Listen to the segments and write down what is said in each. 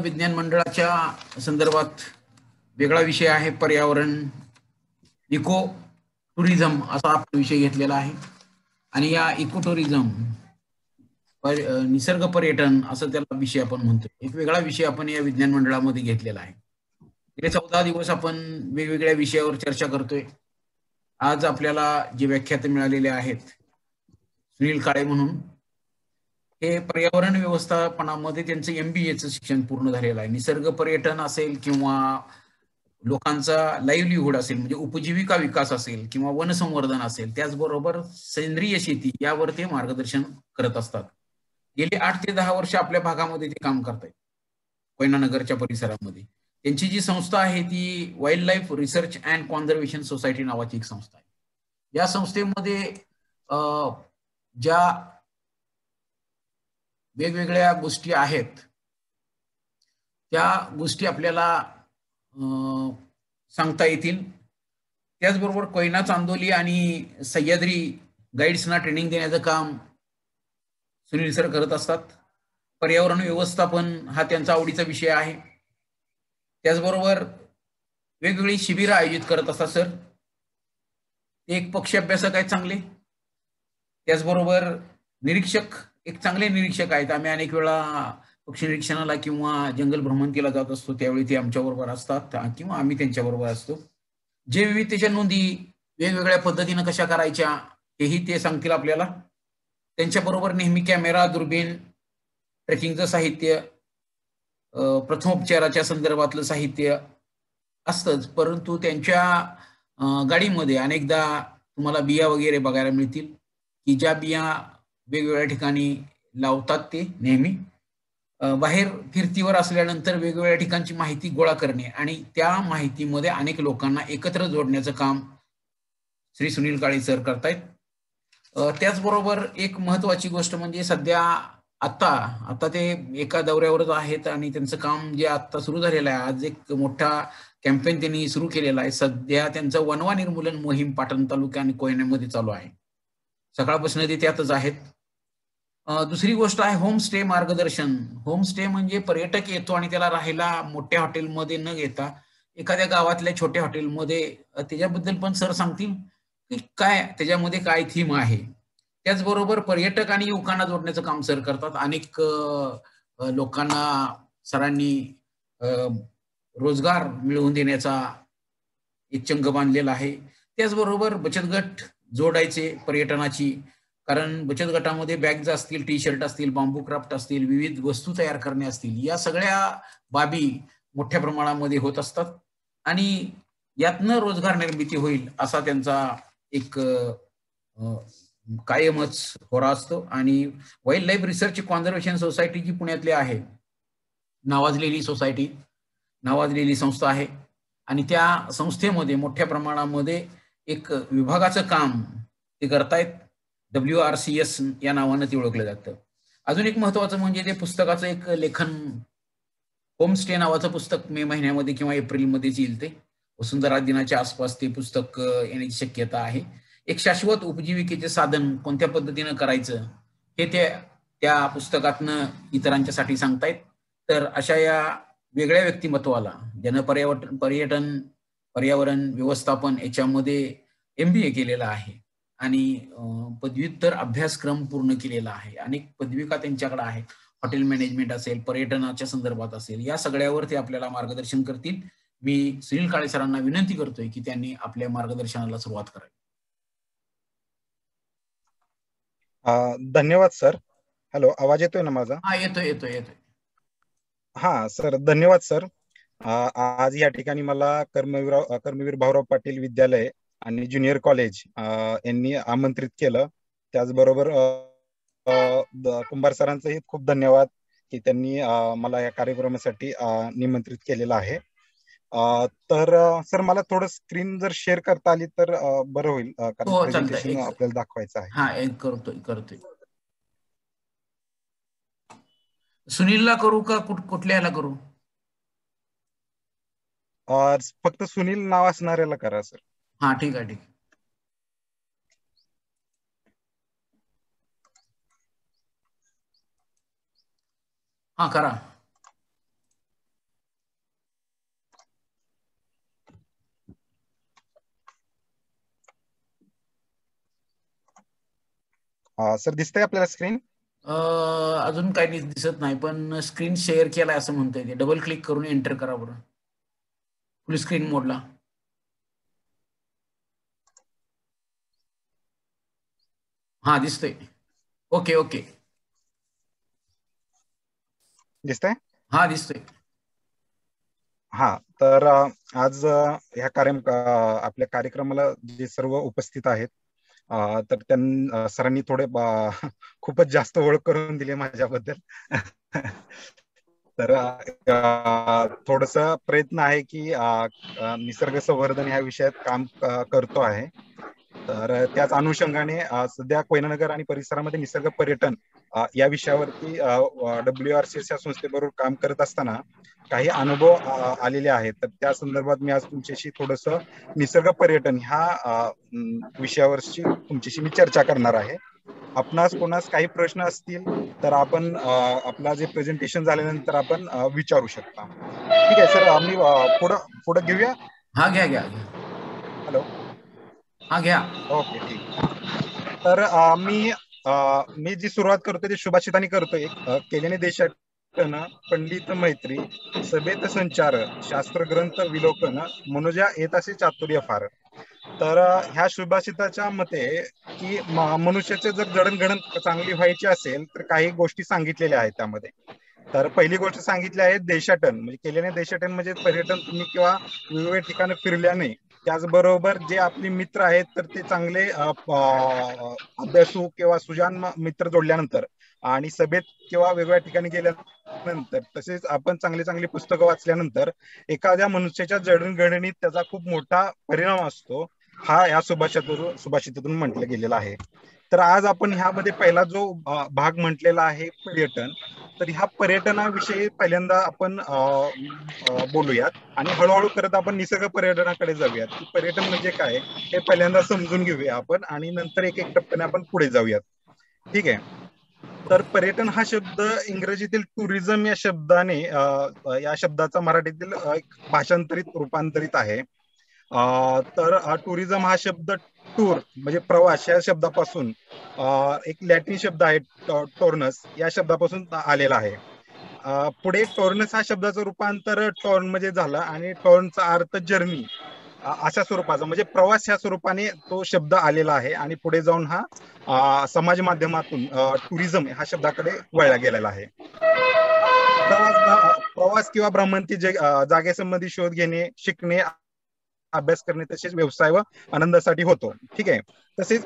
विज्ञान मंडळाच्या संदर्भात वेगळा विषय आहे पर्यावरण इको टुरिझम असा आपण विषय घेतलेला आहे आणि या इको टुरिझम निसर्ग पर्यटन असं त्याला विषय आपण म्हणतो. एक वेगळा विषय आपण या विज्ञान मंडळामध्ये घेतलेला आहे. गेले 14 दिवस आपण वेगवेगळ्या विषयावर चर्चा करतोय. आज आपल्याला जे व्याख्याते मिळालेले आहेत सुनील काळे म्हणून, हे पर्यावरण व्यवस्थापनामध्ये त्यांचं MBAचं शिक्षण पूर्ण झालेलं आहे. निसर्ग पर्यटन असेल किंवा लोकांचा लाईव्हलीहूड असेल म्हणजे उपजीविका विकास असेल किंवा वनसंवर्धन असेल, त्याचबरोबर सेंद्रिय शेती यावर ते मार्गदर्शन करत असतात. गेली 8 ते 10 वर्ष आपल्या भागामध्ये ते काम करतायत, कोयना नगरच्या परिसरामध्ये. त्यांची जी संस्था आहे ती wild life research and conservation society नावाची एक संस्था आहे. या संस्थेमध्ये ज्या वेगवेगळ्या गोष्टी आहेत त्या गोष्टी आपल्याला सांगता येतील. त्याचबरोबर कोयना, चांदोली आणि सह्याद्री गाईड्सना ट्रेनिंग देण्याचं काम सुनील सर करत असतात. पर्यावरण व्यवस्थापन हा त्यांचा आवडीचा विषय आहे. त्याचबरोबर वेगवेगळी शिबिरं आयोजित करत असतात सर. एक पक्षी अभ्यासक आहेत चांगले, त्याचबरोबर निरीक्षक एक चांगले निरीक्षक आहेत. आम्ही अनेक वेळा पक्षी निरीक्षणाला किंवा जंगल भ्रमंतीला जात असतो, त्यावेळी ते आमच्याबरोबर असतात किंवा आम्ही त्यांच्याबरोबर असतो. जैव विविधतेच्या नोंदी वेगवेगळ्या पद्धतीनं कशा करायच्या हेही ते सांगतील आपल्याला. त्यांच्याबरोबर नेहमी कॅमेरा, दुर्बीण, ट्रेकिंगचं साहित्य, प्रथमोपचाराच्या संदर्भातलं साहित्य असतंच. परंतु त्यांच्या गाडीमध्ये अनेकदा तुम्हाला बिया वगैरे बघायला मिळतील की ज्या बिया वेगवेगळ्या ठिकाणी लावतात ते नेहमी. बाहेर फिरतीवर असल्यानंतर वेगवेगळ्या ठिकाणची माहिती गोळा करणे आणि त्या माहितीमध्ये अनेक लोकांना एकत्र जोडण्याचं काम श्री सुनील काळे सर करतायत. त्याचबरोबर एक महत्वाची गोष्ट म्हणजे सध्या आता ते एका दौऱ्यावरच आहेत आणि त्यांचं काम जे आता सुरू झालेलं आहे, आज एक मोठा कॅम्पेन त्यांनी सुरू केलेला आहे. सध्या त्यांचं वनवा निर्मूलन मोहीम पाटण तालुका आणि कोयनेमध्ये चालू आहे. सकाळपासून ते त्यातच आहेत. दुसरी गोष्ट आहे होमस्टे मार्गदर्शन. होमस्टे म्हणजे पर्यटक येतो आणि त्याला राहायला मोठ्या हॉटेलमध्ये न घेता एखाद्या गावातल्या छोट्या हॉटेलमध्ये त्याच्याबद्दल पण सर सांगतील की काय त्याच्यामध्ये काय थीम आहे. त्याचबरोबर पर्यटक आणि युवकांना जोडण्याचं काम सर करतात. अनेक लोकांना सरांनी रोजगार मिळवून देण्याचा एक चंग बांधलेला आहे. त्याचबरोबर बचत गट जोडायचे पर्यटनाची, कारण बचत गटामध्ये बॅग्स असतील, टी शर्ट असतील, बांबू क्राफ्ट असतील, विविध वस्तू तयार करणे असतील, या सगळ्या बाबी मोठ्या प्रमाणामध्ये होत असतात आणि यातनं रोजगार निर्मिती होईल असा त्यांचा एक कायमच होरा असतो. आणि wild life research conservation society जी पुण्यातली आहे, नावाजलेली सोसायटी, नावाजलेली संस्था आहे आणि त्या संस्थेमध्ये मोठ्या प्रमाणामध्ये एक विभागाचं काम ते करतायत. WRCS या नावानं ते ओळखलं जातं. अजून एक महत्वाचं म्हणजे ते पुस्तकाचं एक लेखन, होमस्टे नावाचं पुस्तक मे महिन्यामध्ये किंवा एप्रिलमध्येच येईल. ते वसुंधरा दिनाच्या आसपास ते पुस्तक येण्याची शक्यता आहे. एक शाश्वत उपजीविकेचे साधन कोणत्या पद्धतीनं करायचं हे त्या पुस्तकातनं इतरांच्यासाठी सांगतायत. तर अशा या वेगळ्या व्यक्तिमत्वाला ज्यानं पर्यावरण व्यवस्थापन याच्यामध्ये MBA केलेला आहे आणि पदव्युत्तर अभ्यासक्रम पूर्ण केलेला आहे. अनेक पदविका त्यांच्याकडे आहेत. हॉटेल मॅनेजमेंट असेल, पर्यटनाच्या संदर्भात असेल, या सगळ्यावर ते आपल्याला मार्गदर्शन करतील. मी सुनील काळे सरांना विनंती करतोय की त्यांनी आपल्या मार्गदर्शनाला सुरुवात करावी. धन्यवाद सर. हॅलो, आवाज येतोय ना माझा? हा, येतोय. हा सर, धन्यवाद सर. आज या ठिकाणी मला कर्मवीर भाऊराव पाटील विद्यालय आणि ज्युनियर कॉलेज यांनी आमंत्रित केलं. त्याचबरोबर कुंभार सरांचंही खूप धन्यवाद की त्यांनी मला या कार्यक्रमासाठी निमंत्रित केलेलं आहे. तर सर, मला थोडं स्क्रीन जर शेअर करता आली तर बरं होईल, कारण प्रेझेंटेशन आपल्याला दाखवायचं आहे. हा, एक करतोय. सुनीलला करू का कुठल्याला करू? फक्त सुनील नाव असणाऱ्याला करा सर. हा, ठीक आहे. हा, करा. सर दिसतंय आपल्याला स्क्रीन? अजून काही दिसत नाही, पण स्क्रीन शेअर केलाय असं म्हणता येते. डबल क्लिक करून एंटर करा बरं फुल स्क्रीन मोडला. हा दिसतंय. Okay okay. दिसतंय? हा दिसतोय. हा, तर आज ह्या आपल्या कार्यक्रमाला जे सर्व उपस्थित आहेत, तर सरांनी थोडे खूपच जास्त ओळख करून दिली माझ्याबद्दल. तर थोडस प्रयत्न आहे की निसर्ग संवर्धन ह्या विषयात काम करतो आहे. तर त्याच अनुषंगाने सध्या कोयनानगर आणि परिसरामध्ये निसर्ग पर्यटन या विषयावरती WRCS या संस्थेबरोबर काम करत असताना काही अनुभव आलेले आहेत. तर त्या संदर्भात मी आज तुमच्याशी थोडस निसर्ग पर्यटन ह्या विषयावरची तुमच्याशी मी चर्चा करणार आहे. आपणास कोणास काही प्रश्न असतील तर आपण आपला जे प्रेझेंटेशन झाल्यानंतर आपण विचारू शकता. ठीक आहे सर, आम्ही पुढे घेऊया. हा घ्या घ्या घ्या. हॅलो. हा घ्या. ओके, ठीक. तर मी जी सुरुवात करतोय ती शुभाषिताने करतोय. केल्याने देशाटन पंडित मैत्री सभेत संचार शास्त्र ग्रंथ विलोकन मनुजा येतासे चातुर्य फार. तर ह्या शुभाषिताच्या मते की मनुष्याचे जर जडणघडण चांगली व्हायची असेल तर काही गोष्टी सांगितलेल्या आहेत त्यामध्ये. तर पहिली गोष्ट सांगितली आहे देशाटन, म्हणजे केल्याने देशाटन म्हणजे पर्यटन तुम्ही किंवा वेगवेगळ्या ठिकाणी फिरल्याने. त्याचबरोबर जे आपले मित्र आहेत तर ते चांगले अभ्यासू किंवा सुजान मित्र जोडल्यानंतर आणि सभेत किंवा वेगवेगळ्या ठिकाणी गेल्यानंतर तसेच आपण चांगली चांगली पुस्तकं वाचल्यानंतर एखाद्या मनुष्याच्या जडणघडणीत त्याचा खूप मोठा परिणाम असतो, हा या सुभाषितातून म्हटलं गेलेला आहे. तर आज आपण ह्यामध्ये पहिला जो भाग म्हटलेला आहे पर्यटन, तर ह्या पर्यटनाविषयी पहिल्यांदा आपण बोलूयात आणि हळूहळू करत आपण निसर्ग पर्यटनाकडे जाऊयात की पर्यटन म्हणजे काय हे पहिल्यांदा समजून घेऊया आपण आणि नंतर एक एक टप्प्याने आपण पुढे जाऊयात. ठीक आहे. तर पर्यटन हा शब्द इंग्रजीतील टुरिझम या शब्दाने या शब्दाचा मराठीतील एक भाषांतरित रूपांतरित आहे. तर टुरिझम हा शब्द टूर म्हणजे प्रवास या शब्दापासून एक लॅटिन शब्द आहे टोर्नस या शब्दापासून आलेला आहे. पुढे टोर्नस हा शब्दाचं रूपांतर टॉर्न मध्ये झालं आणि टॉर्नचा अर्थ जर्नी अशा स्वरूपाचा म्हणजे प्रवास ह्या स्वरूपाने तो शब्द आलेला आहे आणि पुढे जाऊन हा समाज माध्यमातून टुरिझम ह्या शब्दाकडे वळला गेलेला आहे. प्रवास किंवा भ्रमंती जागेसंबंधी शोध घेणे, शिकणे, अभ्यास करणे तसेच व्यवसाय व आनंदासाठी होतो. ठीक आहे. तसेच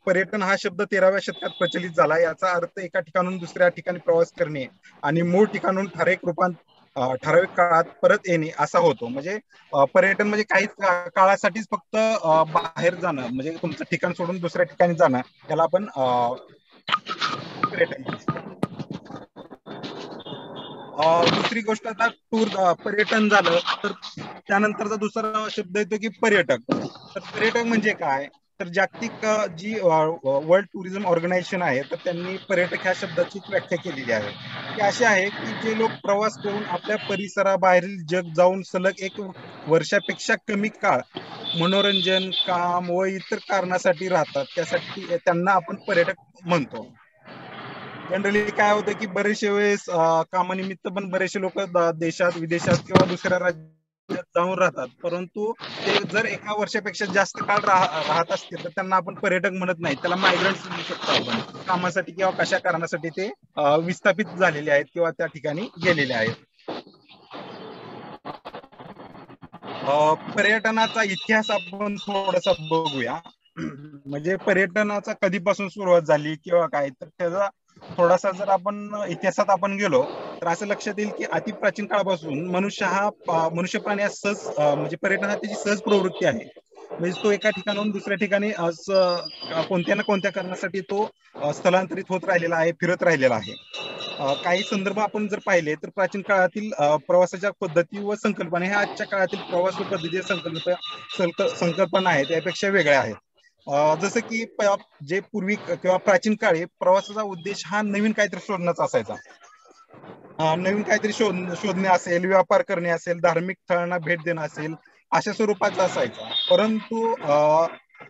पर्यटन हा शब्द 13व्या शतकात प्रचलित झाला. याचा अर्थ एका ठिकाणून दुसऱ्या ठिकाणी प्रवास करणे आणि मूळ ठिकाणून ठराविक काळात परत येणे असा होतो. म्हणजे पर्यटन म्हणजे काही काळासाठीच फक्त बाहेर जाणं, म्हणजे तुमचं ठिकाण सोडून दुसऱ्या ठिकाणी जाणं, त्याला आपण पर्यटन म्हणतो. दुसरी गोष्ट, आता पर्यटन झालं तर त्यानंतरचा दुसरा शब्द येतो की पर्यटक. तर पर्यटक म्हणजे काय, तर जागतिक जी वर्ल्ड टुरिझम ऑर्गनायझेशन आहे तर त्यांनी पर्यटक ह्या शब्दाची व्याख्या केलेली आहे. ती अशी आहे की जे लोक प्रवास करून आपल्या परिसराबाहेरील जग जाऊन सलग 1 वर्षापेक्षा कमी काळ मनोरंजन, काम व इतर कारणासाठी राहतात, त्यासाठी त्यांना आपण पर्यटक म्हणतो. जनरली काय होतं की बरेचशे वेळेस कामानिमित्त पण बरेचसे लोक देशात विदेशात किंवा दुसऱ्या राज्यात जाऊन राहतात, परंतु ते जर 1 वर्षापेक्षा जास्त काळ राहत असतील तर त्यांना आपण पर्यटक म्हणत नाही, त्याला मायग्रंट्स म्हणू शकतो आपण. कामासाठी किंवा कशा कारणासाठी ते विस्थापित झालेले आहेत किंवा त्या ठिकाणी गेलेले आहेत. पर्यटनाचा इतिहास आपण थोडासा बघूया. म्हणजे पर्यटनाचा कधीपासून सुरुवात झाली किंवा काय, तर त्याचा थोडासा जर आपण इतिहासात आपण गेलो तर असं लक्षात येईल की अतिप्राचीन काळापासून मनुष्य प्राणी सहज म्हणजे पर्यटन हा त्याची सहज प्रवृत्ती आहे. म्हणजे तो एका ठिकाणाहून दुसऱ्या ठिकाणी कोणत्या ना कोणत्या कारणासाठी तो स्थलांतरित होत राहिलेला आहे, फिरत राहिलेला आहे. काही संदर्भ आपण जर पाहिले तर प्राचीन काळातील प्रवासाच्या पद्धती व संकल्पना ह्या आजच्या काळातील प्रवास पद्धती संकल्पना आहेत त्यापेक्षा वेगळ्या आहेत. जसं की जे पूर्वी किंवा प्राचीन काळी प्रवासाचा उद्देश हा नवीन काहीतरी शोधण्याचा असायचा. नवीन काहीतरी शोधणे असेल, व्यापार करणे असेल, धार्मिक स्थळांना भेट देणं असेल, अशा स्वरूपाचा असायचा. परंतु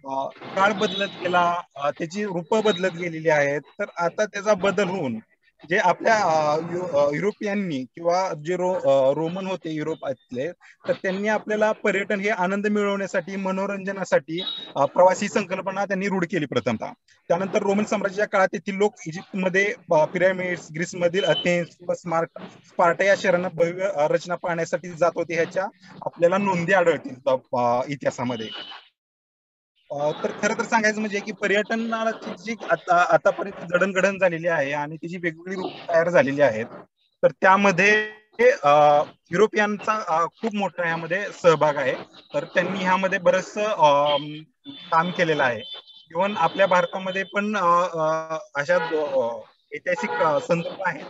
काळ बदलत गेला, त्याची रूप बदलत गेलेली आहेत. तर आता त्याचा बदल होऊन जे आपल्या युरोपियननी किंवा जे रोमन होते युरोपातले, तर त्यांनी आपल्याला पर्यटन हे आनंद मिळवण्यासाठी, मनोरंजनासाठी प्रवासी संकल्पना त्यांनी रूढ केली प्रथमतः. त्यानंतर रोमन साम्राज्याच्या काळात येथील लोक इजिप्तमध्ये पिरॅमिड्स, ग्रीसमधील अथेन्स, स्पार्टा या शहरांना भव्य रचना पाहण्यासाठी जात होते. ह्याच्या आपल्याला नोंदी आढळतील इतिहासामध्ये. तर खरं तर सांगायचं म्हणजे की पर्यटनाची जी आतापर्यंत जडणघडण झालेली आहे आणि त्याची वेगवेगळी रूप तयार झालेली आहेत, तर त्यामध्ये युरोपियनचा खूप मोठा यामध्ये सहभाग आहे. तर त्यांनी ह्यामध्ये बरंच काम केलेलं आहे. इव्हन आपल्या भारतामध्ये पण अशा ऐतिहासिक संदर्भ आहेत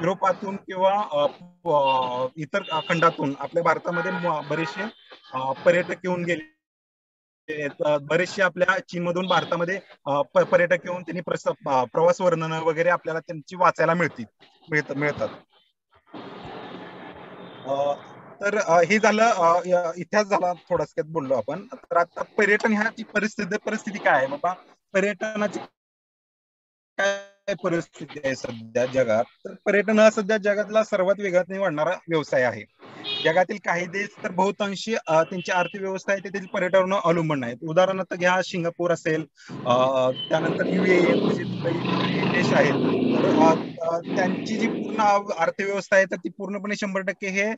युरोपातून किंवा इतर खंडातून आपल्या भारतामध्ये बरेचसे पर्यटक येऊन गेले. बरेचसे आपल्या चीनमधून भारतामध्ये पर्यटक येऊन त्यांनी प्रवास वर्णन वगैरे आपल्याला त्यांची वाचायला मिळतात. तर हे झालं, इतिहास झाला, थोडक्यात बोललो आपण. तर आता पर्यटन ह्याची परिस्थिती काय आहे बाबा? पर्यटनाची काय परिस्थिती आहे सध्या जगात? तर पर्यटन हा सध्या जगातला सर्वात वेगाने वाढणारा व्यवसाय आहे. जगातील काही देश तर बहुतांशी त्यांची अर्थव्यवस्था आहे त्यातील पर्यटनावर अवलंबून आहेत. उदाहरणार्थ घ्या, सिंगापूर असेल, त्यानंतर UAE, म्हणजे दुबई देश आहेत. तर त्यांची जी पूर्ण अर्थव्यवस्था आहे तर ती पूर्णपणे 100% हे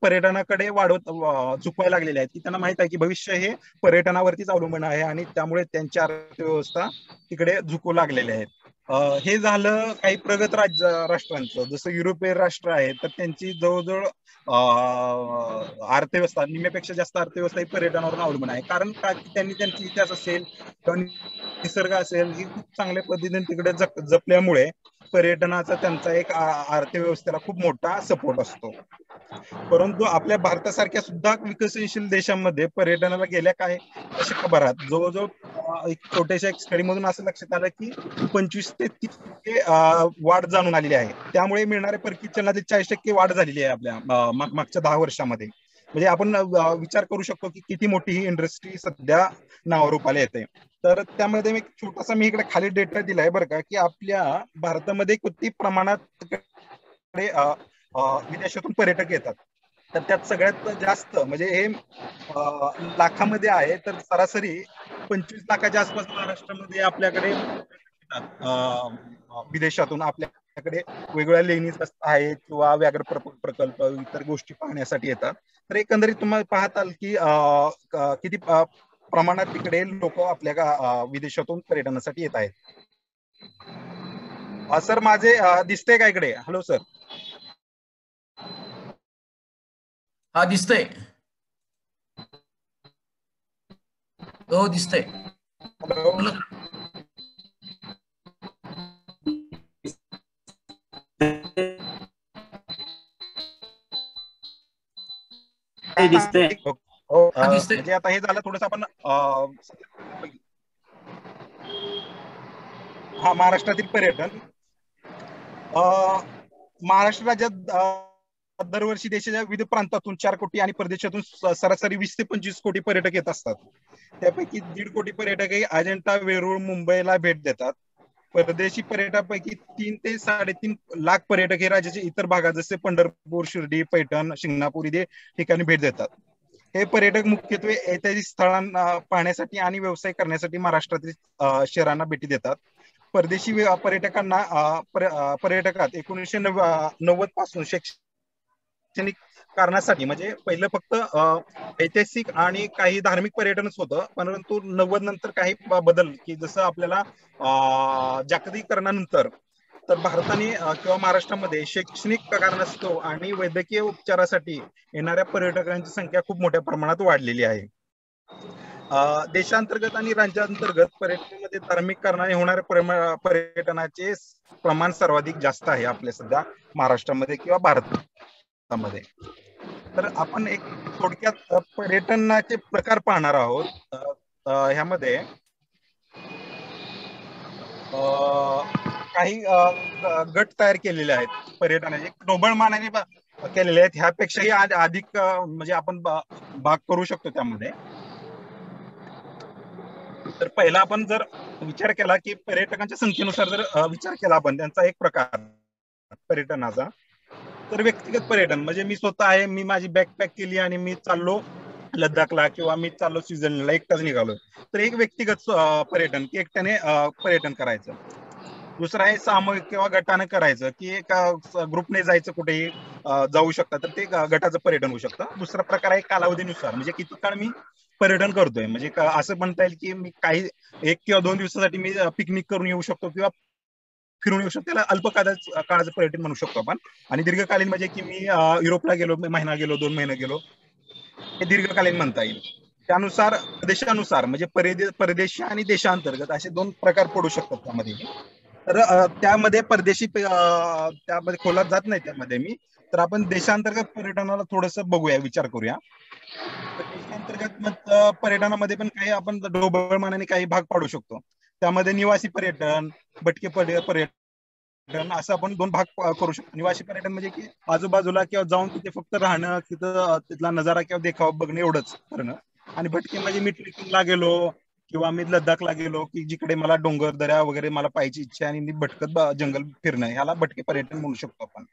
पर्यटनाकडे झुकवायला लागलेले आहेत, की त्यांना माहित आहे की भविष्य हे पर्यटनावरतीच अवलंबून आहे आणि त्यामुळे त्यांची अर्थव्यवस्था तिकडे झुकू लागलेले आहेत. हे झालं काही प्रगत राष्ट्रांचं. जसं युरोपियन राष्ट्र आहे तर त्यांची जवळजवळ अर्थव्यवस्था, निम्म्यापेक्षा जास्त अर्थव्यवस्था ही पर्यटनावर अवलंबून आहे. कारण का, की त्यांनी त्यांचा इतिहास असेल किंवा निसर्ग असेल ही खूप चांगल्या पद्धतीने तिकडे जपल्यामुळे पर्यटनाचा त्यांचा एक अर्थव्यवस्थेला खूप मोठा सपोर्ट असतो. परंतु आपल्या भारतासारख्या सुद्धा विकसनशील देशांमध्ये पर्यटनाला गेल्या काही दशकभरात जवळजवळ एक छोट्याशा एक स्टडी मधून असं लक्षात आलं की 25 ते 30% वाढ जाणून आलेली आहे. त्यामुळे मिळणाऱ्या परकीय चलनात 40% वाढ झालेली आहे आपल्या मागच्या 10 वर्षामध्ये. म्हणजे आपण विचार करू शकतो की किती मोठी ही इंडस्ट्री सध्या नावारूपाला येते. तर त्यामध्ये एक छोटासा मी इकडे खाली डेटा दिलाय बरं का, की आपल्या भारतामध्ये किती प्रमाणात विदेशातून पर्यटक येतात. तर त्यात सगळ्यात जास्त म्हणजे हे लाखामध्ये आहे, तर सरासरी 25 लाखाच्या आसपास महाराष्ट्रामध्ये आपल्याकडे येतात विदेशातून. आपल्याकडे वेगवेगळ्या लेणी आहेत किंवा व्याघ्र प्रकल्प, इतर गोष्टी पाहण्यासाठी येतात. तर एकंदरीत तुम्हाला पाहताल की किती प्रमाणात तिकडे लोक आपल्या विदेशातून पर्यटनासाठी येत आहेत. सर माझे दिसते का इकडे? Hello sir. हा दिसतंय. हो दिसतंय. हॅलो. दिसतंय. हो, म्हणजे आता हे झालं थोडस आपण हा महाराष्ट्रातील पर्यटन. महाराष्ट्र राज्यात दरवर्षी देशाच्या विविध प्रांतातून 4 कोटी आणि परदेशातून सरासरी 20 ते 25 कोटी पर्यटक येत असतात. त्यापैकी 1.5 कोटी पर्यटक हे अजिंठा, वेरूळ, मुंबईला भेट देतात. परदेशी पर्यटकांपैकी 3 ते 3.5 लाख पर्यटक हे राज्याच्या इतर भागात जसे पंढरपूर, शिर्डी, पैठण, शिंगणापूर इथे ठिकाणी भेट देतात. हे पर्यटक मुख्यत्वे ऐतिहासिक स्थळांना पाहण्यासाठी आणि व्यवसाय करण्यासाठी महाराष्ट्रातील शहरांना भेटी देतात. परदेशी पर्यटकात 1990 पासून शैक्षणिक कारणासाठी, म्हणजे पहिलं फक्त ऐतिहासिक आणि काही धार्मिक पर्यटनच होतं, परंतु 90 नंतर काही बदल, की जसं आपल्याला जागतिकीकरणानंतर तर भारताने किंवा महाराष्ट्रामध्ये शैक्षणिक कारणास्तव आणि वैद्यकीय उपचारासाठी येणाऱ्या पर्यटकांची संख्या खूप मोठ्या प्रमाणात वाढलेली आहे. देशांतर्गत आणि राज्यांतर्गत पर्यटनामध्ये धार्मिक कारणाने होणाऱ्या पर्यटनाचे प्रमाण सर्वाधिक जास्त आहे आपल्या सध्या महाराष्ट्रामध्ये किंवा भारतामध्ये. तर आपण एक थोडक्यात पर्यटनाचे प्रकार पाहणार आहोत. ह्यामध्ये काही गट तयार केलेले आहेत पर्यटनाचे, ढोबळ मानाने केलेले आहेत. ह्यापेक्षाही अधिक म्हणजे आपण भाग करू शकतो त्यामध्ये. तर पहिला आपण जर विचार केला की पर्यटकांच्या संख्येनुसार जर विचार केला आपण त्यांचा एक प्रकार पर्यटनाचा, तर व्यक्तिगत पर्यटन म्हणजे मी स्वतः आहे, मी माझी बॅकपॅक केली आणि मी चाललो लद्दाखला किंवा मी चाललो स्वित्झर्लंडला एकटाच निघालो, तर एक व्यक्तिगत पर्यटन की एकट्याने पर्यटन करायचं. दुसरं आहे सामूहिक किंवा गटाने करायचं की एका ग्रुपने जायचं कुठेही जाऊ शकतात, तर ते गटाचं पर्यटन होऊ शकतं. दुसरा प्रकार आहे कालावधीनुसार, म्हणजे किती काळ मी पर्यटन करतोय, म्हणजे असं म्हणता येईल की मी काही 1 किंवा 2 दिवसासाठी मी पिकनिक करून येऊ शकतो किंवा फिरून येऊ शकतो, त्याला अल्प काळाचं पर्यटन म्हणू शकतो आपण. आणि दीर्घकालीन म्हणजे की मी युरोपला गेलो, महिना गेलो, 2 महिने गेलो, हे दीर्घकालीन म्हणता येईल. त्यानुसार देशानुसार म्हणजे परदेशी आणि देशांतर्गत असे 2 प्रकार पडू शकतात त्यामध्ये. तर त्यामध्ये परदेशी त्यामध्ये खोलात जात नाही त्यामध्ये मी. तर आपण देशांतर्गत पर्यटनाला थोडस बघूया, विचार करूया. तर देशांतर्गत पर्यटनामध्ये पण काही आपण ढोबळमानाने काही भाग पाडू शकतो. त्यामध्ये निवासी पर्यटन, भटके पर्यटन असं आपण 2 भाग करू शकतो. निवासी पर्यटन म्हणजे की आजूबाजूला किंवा जाऊन तिथे फक्त राहणं, तिथं तिथला नजारा किंवा देखावा बघणं एवढंच करणं. आणि भटके म्हणजे मी ट्रेकिंगला गेलो किंवा मी लद्दाखला गेलो की जिकडे मला डोंगर दऱ्या वगैरे मला पाहायची इच्छा आणि मी भटकत जंगल फिरणं, याला भटके पर्यटन म्हणू शकतो आपण.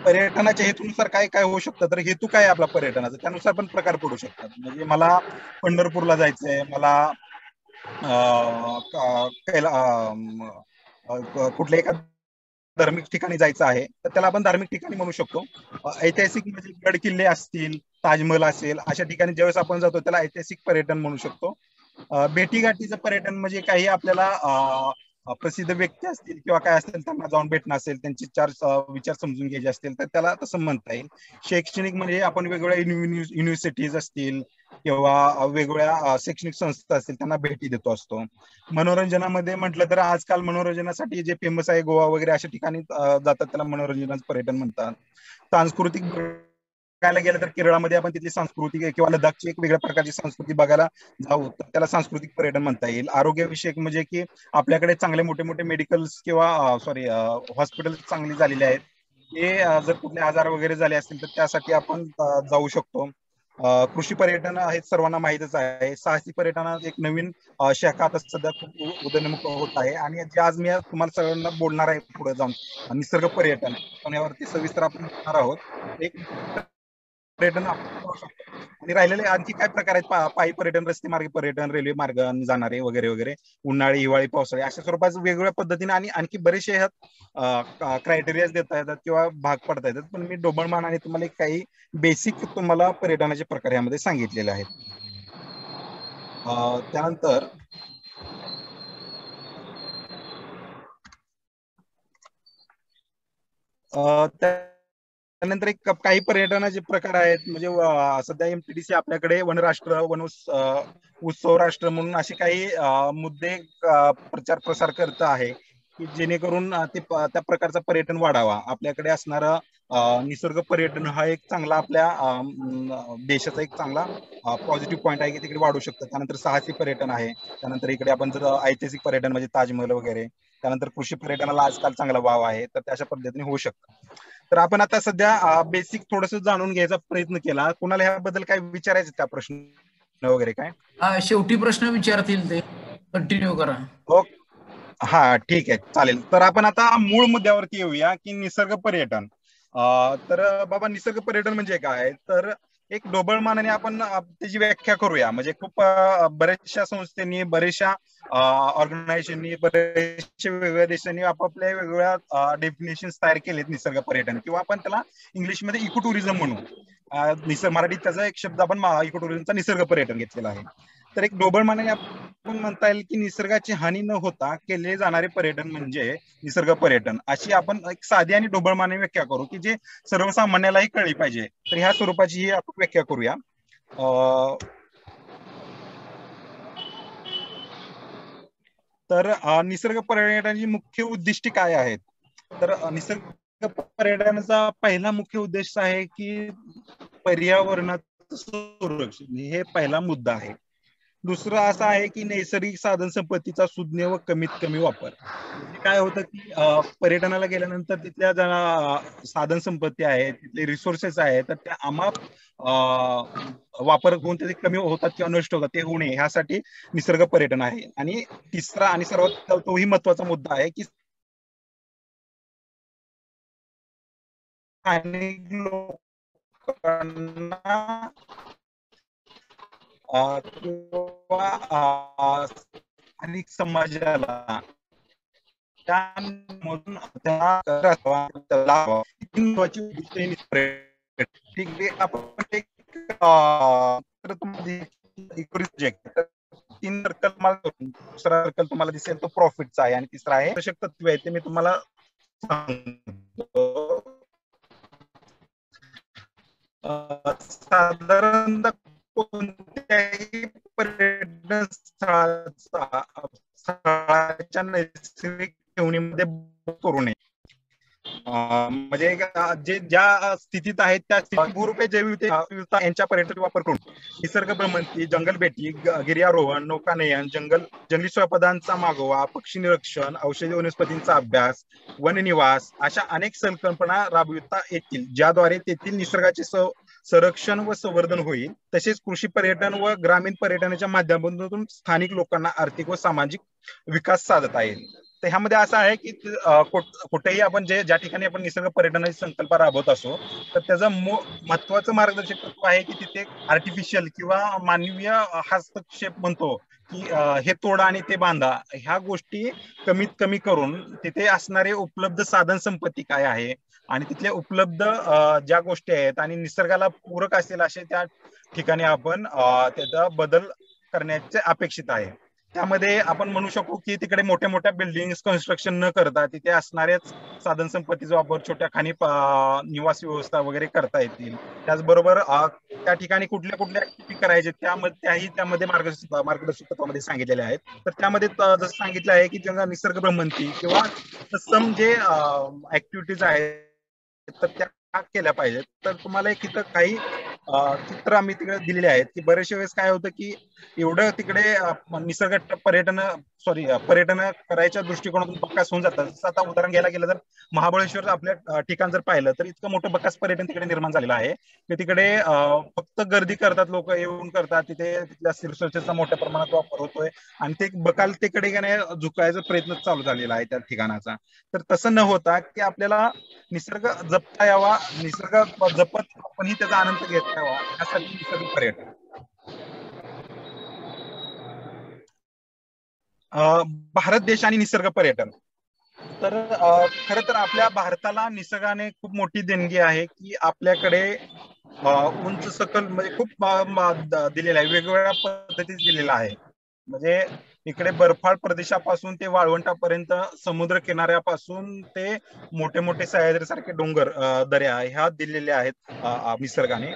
पर्यटनाच्या हेतूनुसार काय काय होऊ शकतं, तर हेतू काय आपला पर्यटनाचा त्यानुसार पण प्रकार पडू शकतात. म्हणजे मला पंढरपूरला जायचंय, मला कुठल्या एका धार्मिक ठिकाणी जायचं आहे, तर त्याला आपण धार्मिक ठिकाणी म्हणू शकतो. ऐतिहासिक म्हणजे गड किल्ले असतील, ताजमहल असेल, अशा ठिकाणी ज्यावेळेस आपण जातो त्याला ऐतिहासिक पर्यटन म्हणू शकतो. भेटीगाठीचं पर्यटन म्हणजे काही आपल्याला प्रसिद्ध व्यक्ती असतील किंवा काय असतील त्यांना जाऊन भेटणं असेल, त्यांचे विचार समजून घ्यायचे असतील तर त्याला तसं म्हणता येईल. शैक्षणिक म्हणजे आपण वेगवेगळ्या युनिव्हर्सिटीज असतील किंवा वेगवेगळ्या शैक्षणिक संस्था असतील त्यांना भेटी देतो असतो. मनोरंजनामध्ये म्हटलं तर आजकाल मनोरंजनासाठी जे फेमस आहे गोवा वगैरे अशा ठिकाणी जातात, त्याला मनोरंजनाचं पर्यटन म्हणतात. सांस्कृतिक बघायला गेलं तर केरळमध्ये आपण तिथली संस्कृती किंवा लडाखची एक वेगळ्या प्रकारची संस्कृती बघायला जाऊ तर त्याला सांस्कृतिक पर्यटन म्हणता येईल. आरोग्यविषयक म्हणजे की आपल्याकडे चांगले मोठे मोठे मेडिकल्स किंवा हॉस्पिटल चांगली झालेले आहेत, हे जर कुठले आजार वगैरे झाले असतील तर त्यासाठी आपण जाऊ शकतो. कृषी पर्यटन हे सर्वांना माहितच आहे. साहसी पर्यटनात एक नवीन शाखा आता सध्या खूप उदयोन्मुख होत आहे आणि जे आज मी तुम्हाला सगळ्यांना बोलणार आहे पुढे जाऊन, निसर्ग पर्यटन यावरती सविस्तर आपण बोलणार आहोत. एक पर्यटन आपण करू शकतो. आणि राहिलेले आणखी काय प्रकार आहेत, पायी पर्यटन, रस्ते मार्ग पर्यटन, रेल्वे मार्गाने जाणारे वगैरे वगैरे, उन्हाळी, हिवाळी, पावसाळी अशा स्वरूपाचं वेगवेगळ्या पद्धतीने आणि आणखी बरेचसे क्रायटेरिया देता येतात किंवा भाग पडता येतात. पण मी ढोबळमानाने तुम्हाला काही बेसिक तुम्हाला पर्यटनाचे प्रकार यामध्ये सांगितलेले आहेत. त्यानंतर त्यानंतर एक काही पर्यटनाचे प्रकार आहेत. म्हणजे सध्या एमटीडीसी आपल्याकडे वनराष्ट्र, उत्सव राष्ट्र म्हणून असे काही मुद्दे प्रचार प्रसार करत आहे की जेणेकरून त्या प्रकारचं पर्यटन वाढावा. आपल्याकडे असणारं निसर्ग पर्यटन हा एक चांगला आपल्या देशाचा एक चांगला पॉझिटिव्ह पॉईंट आहे की तिकडे वाढू शकतं. त्यानंतर साहसी पर्यटन आहे. त्यानंतर इकडे आपण जर ऐतिहासिक पर्यटन म्हणजे ताजमहल वगैरे, त्यानंतर कृषी पर्यटनाला आजकाल चांगला वाव आहे, तर त्या अशा पद्धतीने होऊ शकतं. तर आपण आता सध्या बेसिक थोडस जाणून घ्यायचा प्रयत्न केला. कुणाला ह्याबद्दल काय विचारायचं त्या प्रश्न वगैरे काय? शेवटी प्रश्न विचारतील ते, कंटिन्यू करा. हा ठीक आहे, चालेल. तर आपण आता मूळ मुद्द्यावरती येऊया की निसर्ग पर्यटन. तर बाबा निसर्ग पर्यटन म्हणजे काय, तर एक ढोबळमानाने आपण त्याची व्याख्या करूया. म्हणजे खूप बऱ्याचशा संस्थांनी, बऱ्याचशा ऑर्गनायझेशननी, बरेचशा वेगवेगळ्या देशांनी आपापल्या वेगवेगळ्या डेफिनेशन तयार केलेत निसर्ग पर्यटन, किंवा आपण त्याला इंग्लिशमध्ये इको टुरिझम म्हणू. मराठीत त्याचा एक शब्द आपण इको टुरिझमचा निसर्ग पर्यटन घेतलेला आहे. तर एक ढोबळमानाने आपण म्हणता येईल की निसर्गाची हानी न होता केले जाणारे पर्यटन म्हणजे निसर्ग पर्यटन, अशी आपण एक साधी आणि ढोबळमानाने व्याख्या करू की जे सर्वसामान्यालाही कळली पाहिजे. तर ह्या स्वरूपाची ही आपण व्याख्या करूया. तर निसर्ग पर्यटनाची मुख्य उद्दिष्टे काय आहेत, तर निसर्ग पर्यटनाचा पहिला मुख्य उद्देश आहे की पर्यावरणाचं संरक्षण, हे पहिला मुद्दा आहे. दुसरं असं आहे की नैसर्गिक साधन संपत्तीचा सुज्ञ व कमीत कमी वापर. म्हणजे काय होतं की पर्यटनाला गेल्यानंतर तिथल्या साधन संपत्ती आहे, तिथले रिसोर्सेस आहेत, तर त्या अमाप वापर होऊन ते कमी होतात किंवा नष्ट होतात ते होऊ नये ह्यासाठी निसर्ग पर्यटन आहे. आणि तिसरा आणि सर्वात तोही महत्वाचा मुद्दा आहे की स्थानिक लोकांना किंवा स्थानिक समाजाला त्यामधून ठीक आहे. आपण एक तीन सर्कल दुसरा सर्कल तुम्हाला दिसेल तो प्रॉफिटचा आहे आणि तिसरा आहे पोषक तत्व आहे ते मी तुम्हाला सांगतो. साधारणतः कोणत्याही पर्यटन स्थळाच्या नैसर्गिक ठेवणीमध्ये करू नये. म्हणजे जे ज्या स्थितीत आहेत त्या भूरूपे जैवविविधता यांच्या पर्यटन वापर करून निसर्ग भ्रमंती, जंगल भेटी, गिर्यारोहण, नौकानयन, जंगली स्वपदांचा मागोवा, पक्षी निरीक्षण, औषधी वनस्पतींचा अभ्यास, वननिवास अशा अनेक संकल्पना राबविता येतील ज्याद्वारे तेथील निसर्गाचे संरक्षण व संवर्धन होईल. तसेच कृषी पर्यटन व ग्रामीण पर्यटनाच्या माध्यमातून स्थानिक लोकांना आर्थिक व सामाजिक विकास साधता येईल. तर ह्यामध्ये असं आहे की कुठेही आपण ज्या ठिकाणी आपण निसर्ग पर्यटनाची संकल्पना राबवत असो तर त्याचं महत्वाचं मार्गदर्शक तत्व आहे की तिथे आर्टिफिशियल किंवा मानवीय हस्तक्षेप म्हणतो की हे तोडा आणि ते बांधा ह्या गोष्टी कमीत कमी करून तिथे असणारे उपलब्ध साधन संपत्ती काय आहे आणि तिथले उपलब्ध ज्या गोष्टी आहेत आणि निसर्गाला पूरक असेल असे त्या ठिकाणी आपण त्याचा बदल करण्याचे अपेक्षित आहे. त्यामध्ये आपण म्हणू शकू की तिकडे मोठ्या मोठ्या बिल्डिंग कन्स्ट्रक्शन न करता तिथे असणाऱ्याच साधन संपत्तीचा वापर छोट्या खाणी निवास व्यवस्था वगैरे करता येतील. त्याचबरोबर त्या ठिकाणी कुठल्या कुठल्या ऍक्टिव्हिटी करायचे त्यामध्ये मार्गदर्शक तत्वामध्ये सांगितलेले आहेत. तर त्यामध्ये जसं सांगितलं आहे की जेव्हा निसर्ग भ्रमंती किंवा तत्सम जे ऍक्टिव्हिटीज आहेत तर त्या केल्या पाहिजेत. तर तुम्हाला एक इथं काही चित्र आम्ही तिकडे दिलेले आहेत की बरेचशा वेळेस काय होतं की एवढं तिकडे निसर्ग पर्यटन करायच्या दृष्टिकोनातून बकास होऊन जातात. जसं आता उदाहरण घ्यायला गेलं तर महाबळेश्वर आपल्या ठिकाण जर पाहिलं तर इतकं मोठं बकास पर्यटन तिकडे निर्माण झालेलं आहे की तिकडे फक्त गर्दी करतात लोक येऊन करतात तिथे तिथल्या रिसोर्सेसचा मोठ्या प्रमाणात वापर होतोय आणि ते बकालतेकडे झुकायचा प्रयत्न चालू झालेला आहे त्या ठिकाणाचा. तर तसं न होता की आपल्याला निसर्ग जपता यावा, निसर्ग जपत आपणही त्याचा आनंद घेता यावा यासाठी निसर्ग पर्यटन. भारत देश आणि निसर्ग पर्यटन. तर खरं तर आपल्या भारताला निसर्गाने खूप मोठी देणगी आहे की आपल्याकडे उंच सकल म्हणजे खूप दिलेला आहे, वेगवेगळ्या पद्धतीत दिलेला आहे. म्हणजे इकडे बर्फाळ प्रदेशापासून ते वाळवंटापर्यंत समुद्र किनाऱ्यापासून ते मोठे मोठे सह्याद्री सारखे डोंगर दऱ्या ह्या दिलेल्या आहेत निसर्गाने.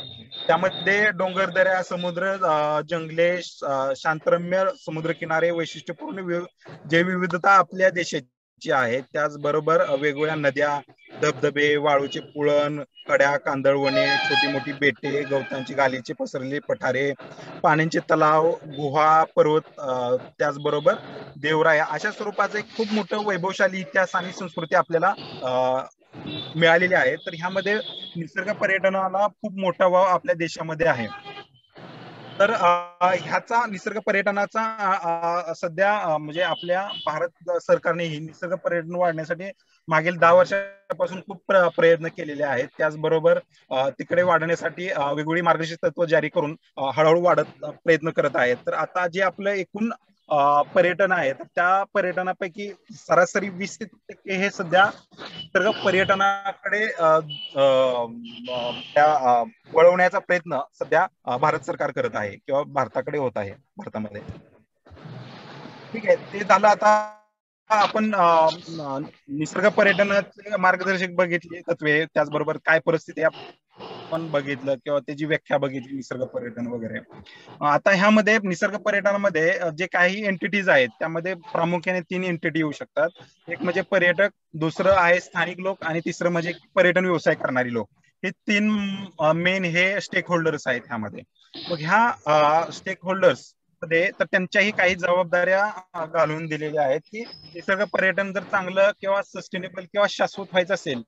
त्यामध्ये डोंगर दऱ्या, समुद्र, जंगले, शांतरम्य समुद्र किनारे, वैशिष्ट्यपूर्ण जैवविविधता आपल्या देशाची आहे. त्याचबरोबर वेगवेगळ्या नद्या, धबधबे, वाळूचे पुळण, कड्या, कांदळवने, छोटी मोठी बेटे, गवतांची गालीचे पसरलेले पठारे, पाण्याचे तलाव, गुहा, पर्वत, त्याचबरोबर देवराया अशा स्वरूपाचं एक खूप मोठं वैभवशाली इतिहास आणि संस्कृती आपल्याला मिळालेली आहे. तर ह्यामध्ये निसर्ग पर्यटनाला खूप मोठा वाव आपल्या देशामध्ये आहे. तर ह्याचा निसर्ग पर्यटनाचा सध्या म्हणजे आपल्या भारत सरकारने ही निसर्ग पर्यटन वाढण्यासाठी मागील 10 वर्षापासून खूप प्रयत्न केलेले आहेत. त्याचबरोबर तिकडे वाढण्यासाठी वेगवेगळी मार्गदर्शक तत्व जारी करून हळूहळू वाढत प्रयत्न करत आहेत. तर आता जे आपलं एकूण पर्यटन आहे तर त्या पर्यटनापैकी सरासरी 20% हे सध्या निसर्ग पर्यटनाकडे वळवण्याचा प्रयत्न सध्या भारत सरकार करत आहे किंवा भारताकडे होत आहे भारतामध्ये. ठीक आहे, ते झालं. आता आपण निसर्ग पर्यटनाचे मार्गदर्शक बघितले तत्वे, त्याचबरोबर काय परिस्थिती आपण बघितलं किंवा त्याची व्याख्या बघितली निसर्ग पर्यटन वगैरे. आता ह्यामध्ये निसर्ग पर्यटनामध्ये जे काही एंटिटीज आहेत त्यामध्ये प्रामुख्याने 3 एंटिटी येऊ शकतात. एक म्हणजे पर्यटक, दुसरं आहे स्थानिक लोक आणि तिसरं म्हणजे पर्यटन व्यवसाय करणारी लोक. हे 3 मेन हे स्टेक होल्डर्स आहेत ह्यामध्ये. मग ह्या स्टेक होल्डर्स मध्ये तर त्यांच्याही काही जबाबदाऱ्या घालून दिलेल्या आहेत की निसर्ग पर्यटन जर चांगलं किंवा सस्टेनेबल किंवा शाश्वत व्हायचं असेल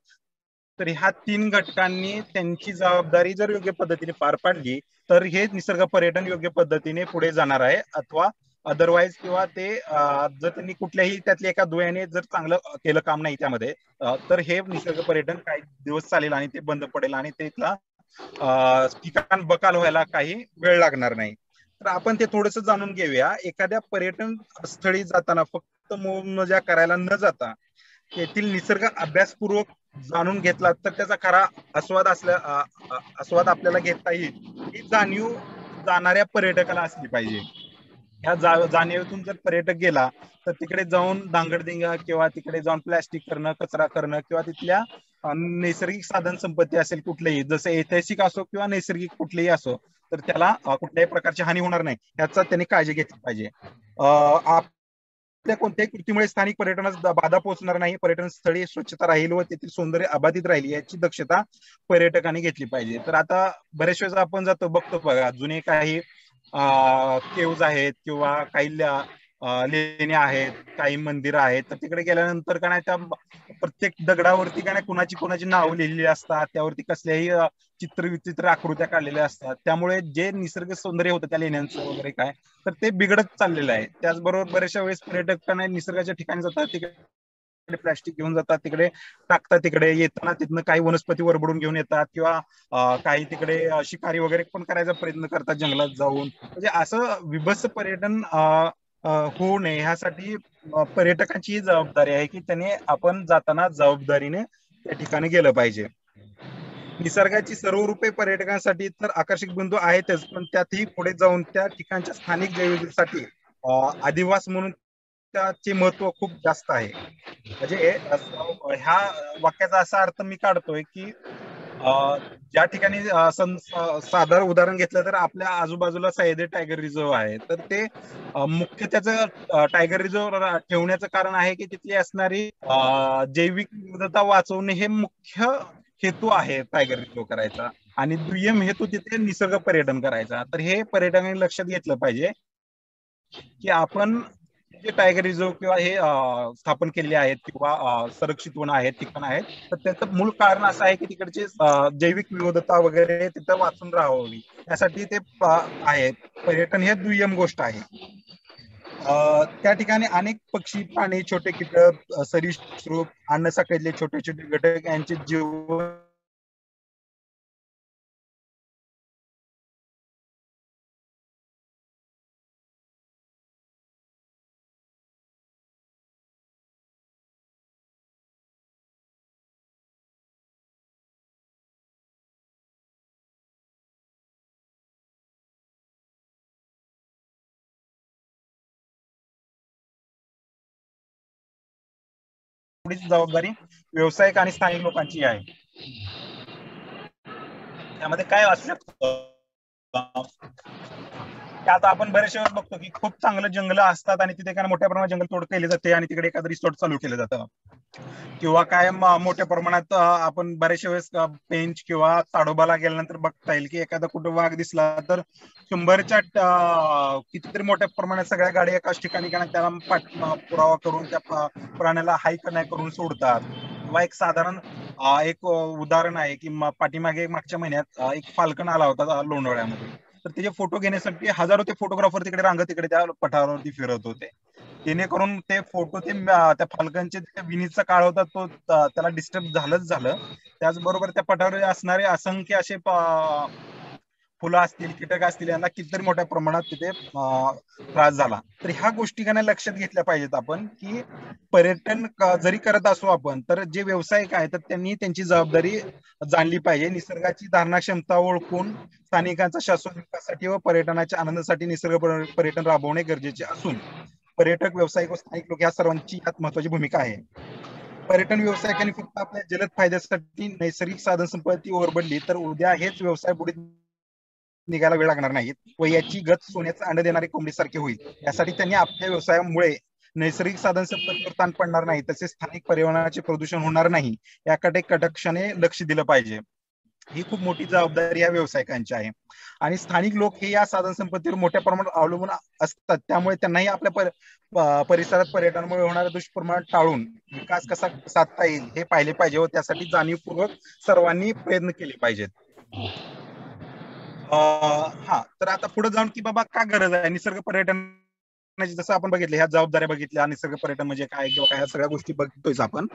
तर ह्या 3 घटकांनी त्यांची जबाबदारी जर योग्य पद्धतीने पार पाडली तर हे निसर्ग पर्यटन योग्य पद्धतीने पुढे जाणार आहे. अथवा अदरवाईज किंवा ते जर त्यांनी कुठल्याही त्यातल्या एका दुव्याने जर चांगलं केलं काम नाही त्यामध्ये तर हे निसर्ग पर्यटन काही दिवस चालेल आणि ते बंद पडेल आणि त्यातला ठिकाण बकाल व्हायला काही वेळ लागणार नाही. तर आपण ते थोडंसं जाणून घेऊया. एखाद्या पर्यटन स्थळी जाताना फक्त मौज करायला न जाता तेथील निसर्ग अभ्यासपूर्वक जाणून घेतला तर त्याचा खरा आस्वाद आपल्याला घेता येईल ही जाणीव जाणाऱ्या पर्यटकाला असली पाहिजे. ह्या जाणीवेतून जर पर्यटक गेला तर तिकडे जाऊन धांगडधिंगा किंवा तिकडे जाऊन प्लॅस्टिक करणं, कचरा करणं किंवा तिथल्या नैसर्गिक साधन संपत्ती असेल कुठलेही, जसं ऐतिहासिक असो किंवा नैसर्गिक कुठलेही असो, तर त्याला कुठल्याही प्रकारची हानी होणार नाही याचा त्यांनी काळजी घेतली पाहिजे. आपल्या कोणत्याही कृतीमुळे स्थानिक पर्यटनास बाधा पोहोचणार नाही, पर्यटन स्थळी स्वच्छता राहील व तेथील सौंदर्य अबाधित राहील याची दक्षता पर्यटकांनी घेतली पाहिजे. तर आता बऱ्याच वेळेस आपण जातो बघतो बघा, जुने काही केव्ज आहेत किंवा काही लेण्या आहेत, काही मंदिरं आहेत, तर तिकडे गेल्यानंतर का नाही त्या प्रत्येक दगडावरती का नाही कुणाची नावं लिहिलेली असतात, त्यावरती कसल्याही चित्रविचित्र आकृत्या काढलेल्या असतात. त्यामुळे जे निसर्ग सौंदर्य होतं त्या लेण्यांचं वगैरे काय तर ते बिघडत चाललेलं आहे. त्याचबरोबर बऱ्याचशा वेळेस पर्यटक का नाही निसर्गाच्या ठिकाणी जातात, तिकडे प्लॅस्टिक घेऊन जातात, तिकडे टाकतात, तिकडे येताना तिथनं काही वनस्पती वरबडून घेऊन येतात किंवा काही तिकडे शिकारी वगैरे पण करायचा प्रयत्न करतात जंगलात जाऊन. म्हणजे असं विभत्स पर्यटन होऊ नये ह्यासाठी पर्यटकांची जबाबदारी आहे की त्याने आपण जाताना जबाबदारीने त्या ठिकाणी गेलं पाहिजे. निसर्गाची सर्व रूपे पर्यटकांसाठी तर आकर्षक बिंदू आहेतच, पण त्यातही पुढे जाऊन त्या ठिकाणच्या स्थानिक जैवसाठी अधिवास म्हणून त्याचे महत्व खूप जास्त आहे. म्हणजे ह्या वाक्याचा असा अर्थ मी काढतोय की ज्या ठिकाणी साधारण उदाहरण घेतलं तर आपल्या आजूबाजूला सह्याद्री टायगर रिझर्व आहे, तर ते मुख्य त्याचं टायगर रिझर्व ठेवण्याचं कारण आहे की तिथली असणारी जैविक विविधता वाचवणे हे मुख्य हेतू आहे टायगर रिझर्व करायचा, आणि दुय्यम हेतू तिथे निसर्ग पर्यटन करायचा. तर हे पर्यटकांनी लक्षात घेतलं पाहिजे की आपण जे टायगर रिझर्व किंवा हे स्थापन केलेले आहेत किंवा संरक्षित वन आहेत, ठिकाण आहेत, तर त्याचं मूळ कारण असं आहे की तिकडचे जैविक विविधता वगैरे तिथं वाचून राहावी यासाठी ते आहे. पर्यटन हे दुय्यम गोष्ट आहे. त्या ठिकाणी अनेक पक्षी, प्राणी, छोटे कीटक, सरीसृप, अन्न साखळीतले छोटे छोटे घटक यांचे जीवन जबाबदारी व्यावसायिक आणि स्थानिक लोकांची आहे. त्यामध्ये काय असू शकतं, आता आपण बरेचशा वेळेस बघतो की खूप चांगलं जंगल असतात आणि तिथे काय मोठ्या प्रमाणात जंगल तोड केली जाते आणि तिकडे एखादं रिसॉर्ट चालू केलं जातं, किंवा काय मोठ्या प्रमाणात आपण बऱ्याचशा वेळेस पेंच किंवा ताडोबाला गेल्यानंतर बघता येईल की एखादा कुठं वाघ दिसला तर 100च्या कितीतरी मोठ्या प्रमाणात सगळ्या गाड्या एकाच ठिकाणी त्याला पुरावा करून त्या प्राण्याला हाय नाही करून सोडतात. किंवा एक साधारण एक उदाहरण आहे की पाठीमागे मागच्या महिन्यात एक फाल्कन आला होता लोणावळ्यामध्ये, तर त्याचे फोटो घेण्यासाठी हजारो ते फोटोग्राफर तिकडे रांगत तिकडे त्या पठारावरती फिरत होते, जेणेकरून ते फोटो त्या फाल्कनचे विनीचा काळ होता तो त्याला डिस्टर्ब झालंच झालं. त्याचबरोबर त्या पठारावर असणारे असंख्य असे फुलं असतील, कीटक असतील, यांना कितीतरी मोठ्या प्रमाणात तिथे त्रास झाला. तर ह्या गोष्टी लक्षात घेतल्या पाहिजेत आपण की पर्यटन जरी करत असो आपण, तर जे व्यावसायिक आहेत तर त्यांनी त्यांची जबाबदारी जाणली पाहिजे. निसर्गाची धारणा क्षमता ओळखून स्थानिकांचा शाश्वत विकासासाठी व पर्यटनाच्या आनंदासाठी निसर्ग पर्यटन राबवणे गरजेचे असून पर्यटक, व्यावसायिक व स्थानिक लोक या सर्वांची यात महत्वाची भूमिका आहे. पर्यटन व्यावसायिकांनी फक्त आपल्या जलद फायद्यासाठी नैसर्गिक साधन संपत्ती ओरबडली तर उद्या हेच व्यवसाय बुडीत निघायला वेळ लागणार नाहीत व याची गत सोन्याचं अंड देणारी कोंबडीसारखी होईल. यासाठी त्यांनी आपल्या व्यवसायामुळे नैसर्गिक साधन संपत्तीवर ताण पडणार नाही, तसेच स्थानिक पर्यावरणाचे प्रदूषण होणार नाही याकडे कटाक्षाने लक्ष दिलं पाहिजे. ही खूप मोठी जबाबदारी या व्यावसायिकांची आहे. आणि स्थानिक लोक हे या साधन संपत्तीवर मोठ्या प्रमाणात अवलंबून असतात, त्यामुळे त्यांनाही आपल्या परिसरात पर्यटनामुळे होणारे दुष्परिणाम टाळून विकास कसा साधता येईल हे पाहिले पाहिजे व त्यासाठी जाणीवपूर्वक सर्वांनी प्रयत्न केले पाहिजेत. हा, तर आता पुढे जाऊन की बाबा का गरज आहे निसर्ग पर्यटनाची, जसं आपण बघितलं ह्या जबाबदाऱ्या बघितल्या, निसर्ग पर्यटन म्हणजे काय किंवा काय, ह्या सगळ्या गोष्टी बघतोय आपण.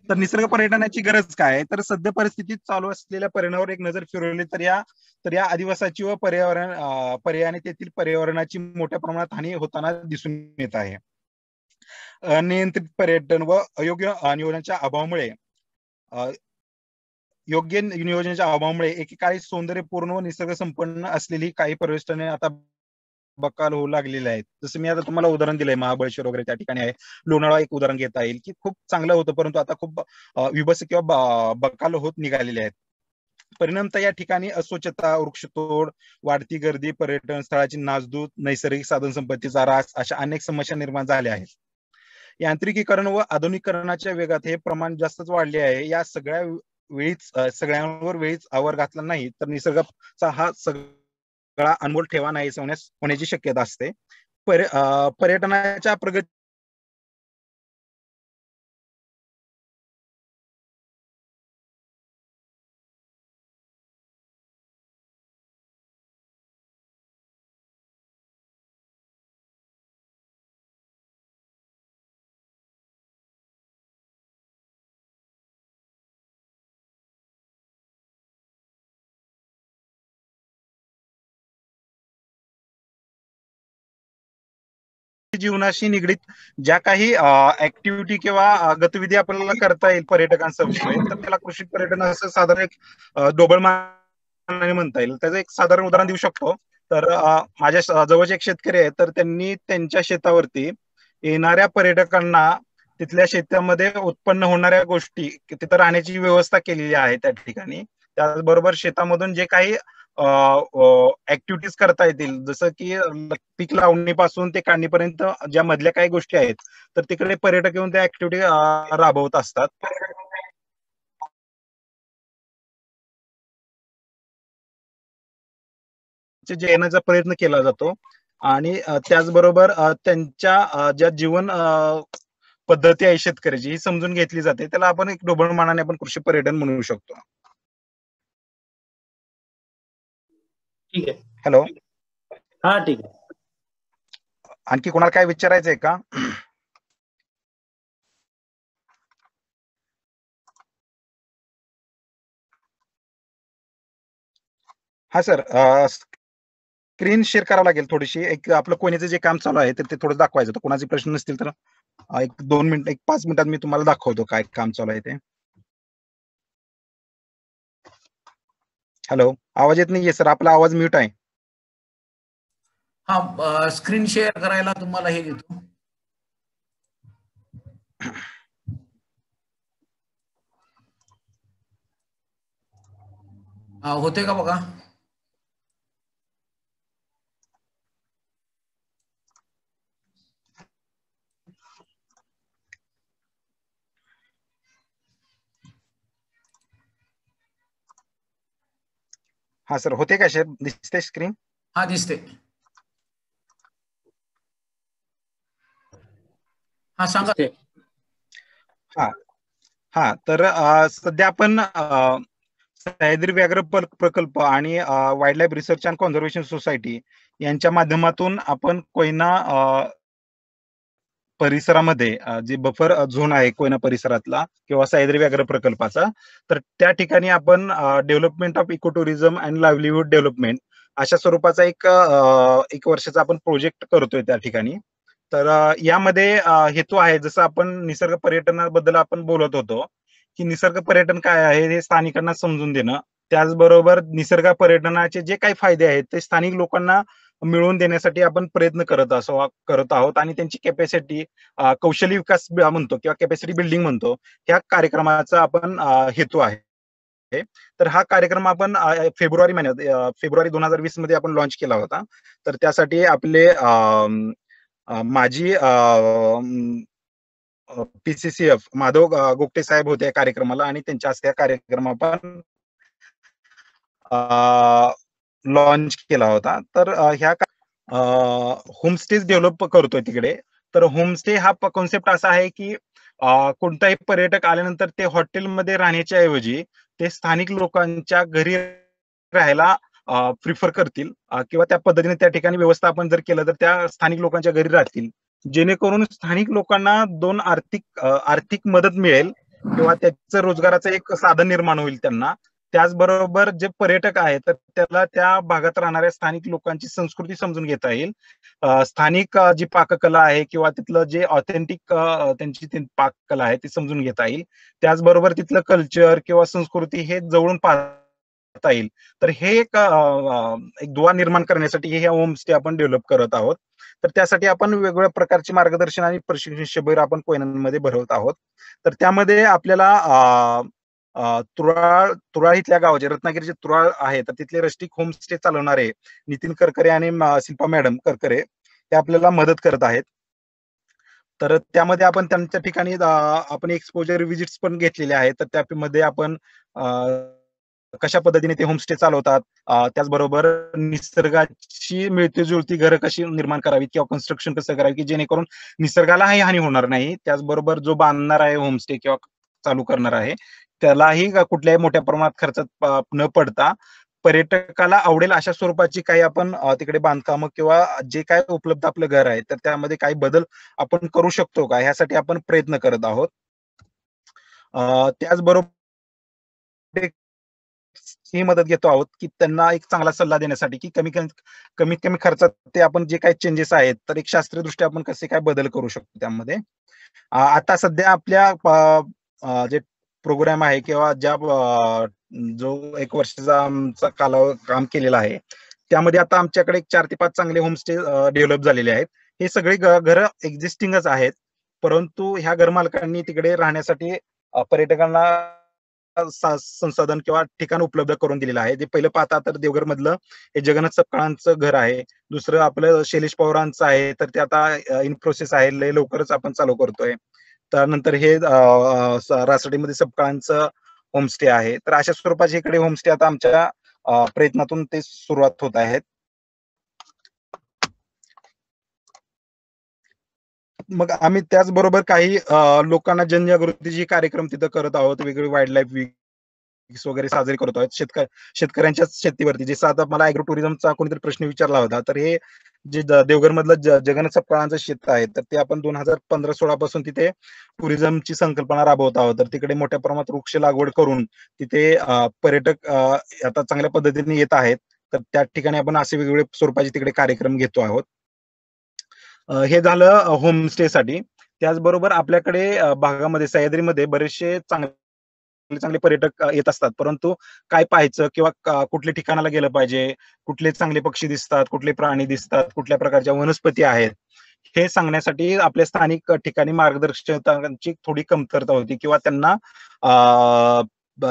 तर निसर्ग पर्यटनाची गरज काय आहे, तर सध्या परिस्थितीत चालू असलेल्या परिणामावर एक नजर फिरवली तर या अधिवासाची व पर्यायाने तेथील पर्यावरणाची मोठ्या प्रमाणात हानी होताना दिसून येत आहे. अनियंत्रित पर्यटन व अयोग्य नियोजनाच्या अभावामुळे एकेकाळी सौंदर्यपूर्ण व निसर्ग संपन्न असलेली काही पर्यटने आता बकाल होऊ लागलेले आहेत. जसं मी आता तुम्हाला उदाहरण दिलंय, महाबळेश्वर वगैरे त्या ठिकाणी आहे. लोणावळा एक उदाहरण घेता येईल की खूप चांगलं होतं, परंतु आता खूप विभत्स किंवा बकाल होत निघालेले आहेत. परिणामतः या ठिकाणी अस्वच्छता, वृक्षतोड, वाढती गर्दी, पर्यटन स्थळाची नासधूस, नैसर्गिक साधन संपत्तीचा ऱ्हास अशा अनेक समस्या निर्माण झाल्या आहेत. यांत्रिकीकरण व आधुनिकीकरणाच्या वेगात हे प्रमाण जास्तच वाढले आहे. या सगळ्यांवर वेळीच आवर घातला नाही तर निसर्गाचा हा सगळा अनमोल ठेवा नाहीस होण्याची शक्यता असते. पर्यटनाच्या प्रगती जीवनाशी निगडीत ज्या काही ऍक्टिव्हिटी किंवा गतिविधी आपल्याला करता येईल पर्यटकांसमवेत, तर त्याला कृषी पर्यटन असं साधारण एक ढोबळ मानाने म्हणता येईल. त्याचं एक साधारण उदाहरण देऊ शकतो. तर माझ्या जवळचे एक शेतकरी आहेत, तर त्यांनी त्यांच्या शेतावरती येणाऱ्या पर्यटकांना तिथल्या शेतामध्ये उत्पन्न होणाऱ्या गोष्टी, तिथं राहण्याची व्यवस्था केलेली आहे त्या ठिकाणी. त्याचबरोबर शेतामधून जे काही ऍक्टिव्हिटीज करता येतील, जसं की पीक लावणीपासून ते काढणीपर्यंत ज्या मधल्या काही गोष्टी आहेत, तर तिकडे पर्यटक येऊन त्या ऍक्टिव्हिटी राबवत असतात. जे येण्याचा प्रयत्न केला जातो. आणि त्याचबरोबर त्यांच्या ज्या जीवन पद्धती आहे शेतकऱ्याची ही समजून घेतली जाते. त्याला आपण एक ढोबळ मानाने आपण कृषी पर्यटन म्हणू शकतो. ठीक आहे. हॅलो. हा, ठीक आहे. आणखी कोणाला काय विचारायचंय का? हा सर, स्क्रीन शेअर करावं लागेल थोडीशी. एक आपलं कोणीचं जे काम चालू आहे तर ते थोडं दाखवायचं. तर कोणाचे प्रश्न नसतील तर एक 2 मिनिट, एक 5 मिनिटात मी तुम्हाला दाखवतो काय काम चालू आहे ते. हॅलो, आवाज येत नाहीये सर, आपला आवाज म्यूट आहे. हा, स्क्रीन शेअर करायला तुम्हाला हे देतो. होते का बघा? हा सर, होते का शेअर? दिसते स्क्रीन? हा, दिसते. हा, सांगा. हा हा, तर सध्या आपण सह्याद्री व्याघ्र प्रकल्प आणि wild life research and conservation society यांच्या माध्यमातून आपण कोयना परिसरामध्ये जे बफर झोन आहे कोयना परिसरातला किंवा सह्याद्री व्याघ्र प्रकल्पाचा, तर त्या ठिकाणी आपण development of eco tourism and livelihood development अशा स्वरूपाचा एक वर्षाचा आपण प्रोजेक्ट करतोय त्या ठिकाणी. तर यामध्ये हेतू आहे, जसं आपण निसर्ग पर्यटनाबद्दल आपण बोलत होतो की निसर्ग पर्यटन काय आहे हे स्थानिकांना समजून देणं, त्याचबरोबर निसर्ग पर्यटनाचे जे काही फायदे आहेत ते स्थानिक लोकांना मिळवून देण्यासाठी आपण प्रयत्न करत आहोत. आणि त्यांची कॅपॅसिटी, कौशल्य विकास म्हणतो किंवा कॅपॅसिटी बिल्डिंग म्हणतो, ह्या कार्यक्रमाचा आपण हेतू आहे. तर हा कार्यक्रम आपण फेब्रुवारी महिन्यात, फेब्रुवारी 2020 मध्ये आपण लॉन्च केला होता. तर त्यासाठी आपले माजी PCCF माधव गोगटे साहेब होते या कार्यक्रमाला, आणि त्यांच्या हस्ते कार्यक्रम आपण लॉन्च केला होता. तर ह्या होमस्टेज डेव्हलप करतोय तिकडे. तर होमस्टे हा कॉन्सेप्ट असा आहे की कोणताही पर्यटक आल्यानंतर ते हॉटेलमध्ये राहण्याच्या ऐवजी ते स्थानिक लोकांच्या घरी राहायला प्रिफर करतील किंवा त्या पद्धतीने त्या ठिकाणी व्यवस्थापन जर केलं तर त्या स्थानिक लोकांच्या घरी राहतील, जेणेकरून स्थानिक लोकांना दोन आर्थिक मदत मिळेल किंवा त्याचं रोजगाराचं एक साधन निर्माण होईल त्यांना. त्याचबरोबर जे पर्यटक आहेत तर त्याला त्या भागात राहणाऱ्या स्थानिक लोकांची संस्कृती समजून घेता येईल, स्थानिक जी पाककला आहे किंवा तिथलं जे ऑथेंटिक त्यांची पाककला आहे ती समजून घेता येईल. त्याचबरोबर तिथलं कल्चर किंवा संस्कृती हे जवळून पाहता येईल. तर हे एक दुवा निर्माण करण्यासाठी हे होमस्टे आपण डेव्हलप करत आहोत. तर त्यासाठी आपण वेगवेगळ्या प्रकारचे मार्गदर्शन आणि प्रशिक्षण शिबिर आपण कोयनामध्ये भरवत आहोत. तर त्यामध्ये आपल्याला तुराळ इथल्या गावाचे रत्नागिरीचे तुराळ आहे तर तिथले रस्टिक होमस्टे चालवणारे नितीन करकरे आणि शिल्पा मॅडम करकरे ते आपल्याला मदत करत आहेत. तर त्यामध्ये आपण त्यांच्या ठिकाणी आपण एक्सपोजर विजिट्स पण घेतलेले आहेत. तर त्यामध्ये आपण कशा पद्धतीने ते होमस्टे चालवतात, त्याचबरोबर निसर्गाची मिळती जुळती घरं कशी निर्माण करावी किंवा कन्स्ट्रक्शन कसं करावी की जेणेकरून निसर्गालाही हानी होणार नाही. त्याचबरोबर जो बांधणार आहे होमस्टे किंवा चालू करणार आहे त्यालाही कुठल्याही मोठ्या प्रमाणात खर्चात न पडता पर्यटकाला आवडेल अशा स्वरूपाची काही आपण तिकडे बांधकामं किंवा जे काय उपलब्ध आपलं घर आहे तर त्यामध्ये काही बदल आपण करू शकतो का ह्यासाठी आपण प्रयत्न करत आहोत. त्याचबरोबर ही मदत घेतो आहोत की त्यांना एक चांगला सल्ला देण्यासाठी की कमीत कमी खर्चात ते आपण जे काही चेंजेस आहेत तर एक शास्त्रीय दृष्ट्या आपण कसे काय बदल करू शकतो त्यामध्ये. आता सध्या आपल्या जे प्रोग्राम आहे किंवा ज्या जो 1 वर्षाचा आमचा काम केलेला आहे त्यामध्ये आता आमच्याकडे 4 ते 5 चांगले होमस्टे डेव्हलप झालेले आहेत. हे सगळे घरं एक्झिस्टिंगच आहेत, परंतु ह्या घरमालकांनी तिकडे राहण्यासाठी पर्यटकांना संसाधन किंवा ठिकाण उपलब्ध करून दिलेलं आहे. जे पहिलं पाहता तर देवघर मधलं हे जगन्नाथ सपकाळांचं घर आहे, दुसरं आपलं शैलेश पवारांचं आहे तर ते आता इन प्रोसेस आहे, लय लवकरच आपण चालू करतोय. त्यानंतर हे रासडीमध्ये सपकाळांचं होमस्टे आहे. तर अशा स्वरूपाचे इकडे होमस्टे आता आमच्या प्रयत्नातून ते सुरुवात होत आहेत. मग आम्ही त्याचबरोबर काही लोकांना जनजागृतीचे कार्यक्रम तिथं करत आहोत. वेगवेगळे वाईल्ड लाईफ वीक्स वगैरे साजरे करत आहोत शेतकऱ्यांच्या शेतीवरती. जसं आता मला ऍग्रो टुरिझमचा कोणीतरी प्रश्न विचारला होता, तर हे जे देवघर मधलं जगन्नाथ सपकाळांचं शेत आहे तर ते आपण 2015-16 पासून तिथे टुरिझमची संकल्पना राबवत आहोत. तर तिकडे मोठ्या प्रमाणात वृक्ष लागवड करून तिथे पर्यटक आता चांगल्या पद्धतीने येत आहेत. तर त्या ठिकाणी आपण असे वेगवेगळे स्वरूपाचे तिकडे कार्यक्रम घेतो आहोत. हे झालं होमस्टे साठी. त्याचबरोबर आपल्याकडे भागामध्ये सह्याद्रीमध्ये बरेचसे चांगले पर्यटक येत असतात, परंतु काय पाहायचं किंवा कुठल्या ठिकाणाला गेलं पाहिजे, कुठले चांगले पक्षी दिसतात, कुठले प्राणी दिसतात, कुठल्या प्रकारच्या वनस्पती आहेत, हे सांगण्यासाठी आपल्या स्थानिक ठिकाणी मार्गदर्शकांची थोडी कमतरता होती किंवा त्यांना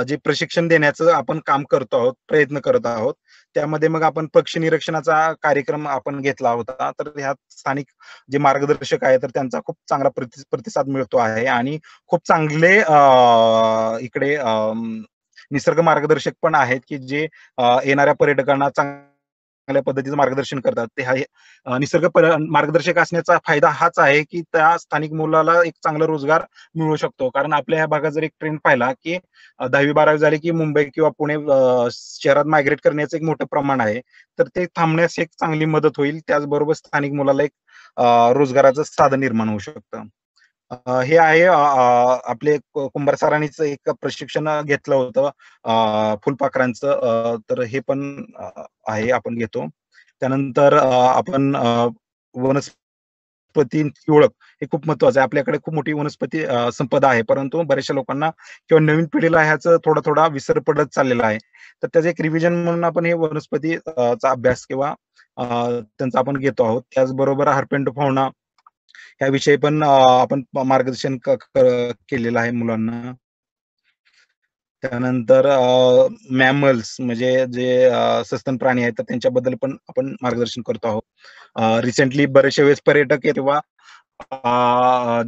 जे प्रशिक्षण देण्याचं आपण काम करतो आहोत, प्रयत्न करत आहोत. त्यामध्ये मग आपण पक्षी निरीक्षणाचा कार्यक्रम आपण घेतला होता. तर ह्यात स्थानिक जे मार्गदर्शक आहे तर त्यांचा खूप चांगला प्रतिसाद मिळतो आहे आणि खूप चांगले इकडे निसर्ग मार्गदर्शक पण आहेत की जे येणाऱ्या पर्यटकांना चांगल्या पद्धतीचं मार्गदर्शन करतात. ते निसर्ग मार्गदर्शक असण्याचा फायदा हाच आहे की त्या स्थानिक मुलाला एक चांगला रोजगार मिळू शकतो. कारण आपल्या ह्या भागात जर एक ट्रेंड पाहिला की 10वी-12वी झाली की मुंबई किंवा पुणे शहरात मायग्रेट करण्याचं एक मोठं प्रमाण आहे. तर ते थांबण्यास एक चांगली मदत होईल. त्याचबरोबर स्थानिक मुलाला एक रोजगाराचं साधन निर्माण होऊ शकतं. हे आहे आपले कुंभार सरांनीच एक प्रशिक्षण घेतलं होतं फुलपाखरांचं. तर हे पण आहे आपण घेतो. त्यानंतर आपण वनस्पतींची ओळख हे खूप महत्वाचं आहे. आपल्याकडे खूप मोठी वनस्पती संपदा आहे, परंतु बऱ्याचशा लोकांना किंवा नवीन पिढीला ह्याचं थोडा विसर पडत चाललेला आहे. तर त्याचं एक रिव्हिजन म्हणून आपण हे वनस्पतीचा अभ्यास किंवा त्यांचा आपण घेतो आहोत. त्याचबरोबर हरपेंड फाउना ह्याविषयी पण आपण मार्गदर्शन केलेलं आहे मुलांना. त्यानंतर मॅमल्स म्हणजे जे सस्तन प्राणी आहेत तर त्यांच्याबद्दल पण आपण मार्गदर्शन करतो आहोत. रिसेंटली बरेचसे वेळेस पर्यटक किंवा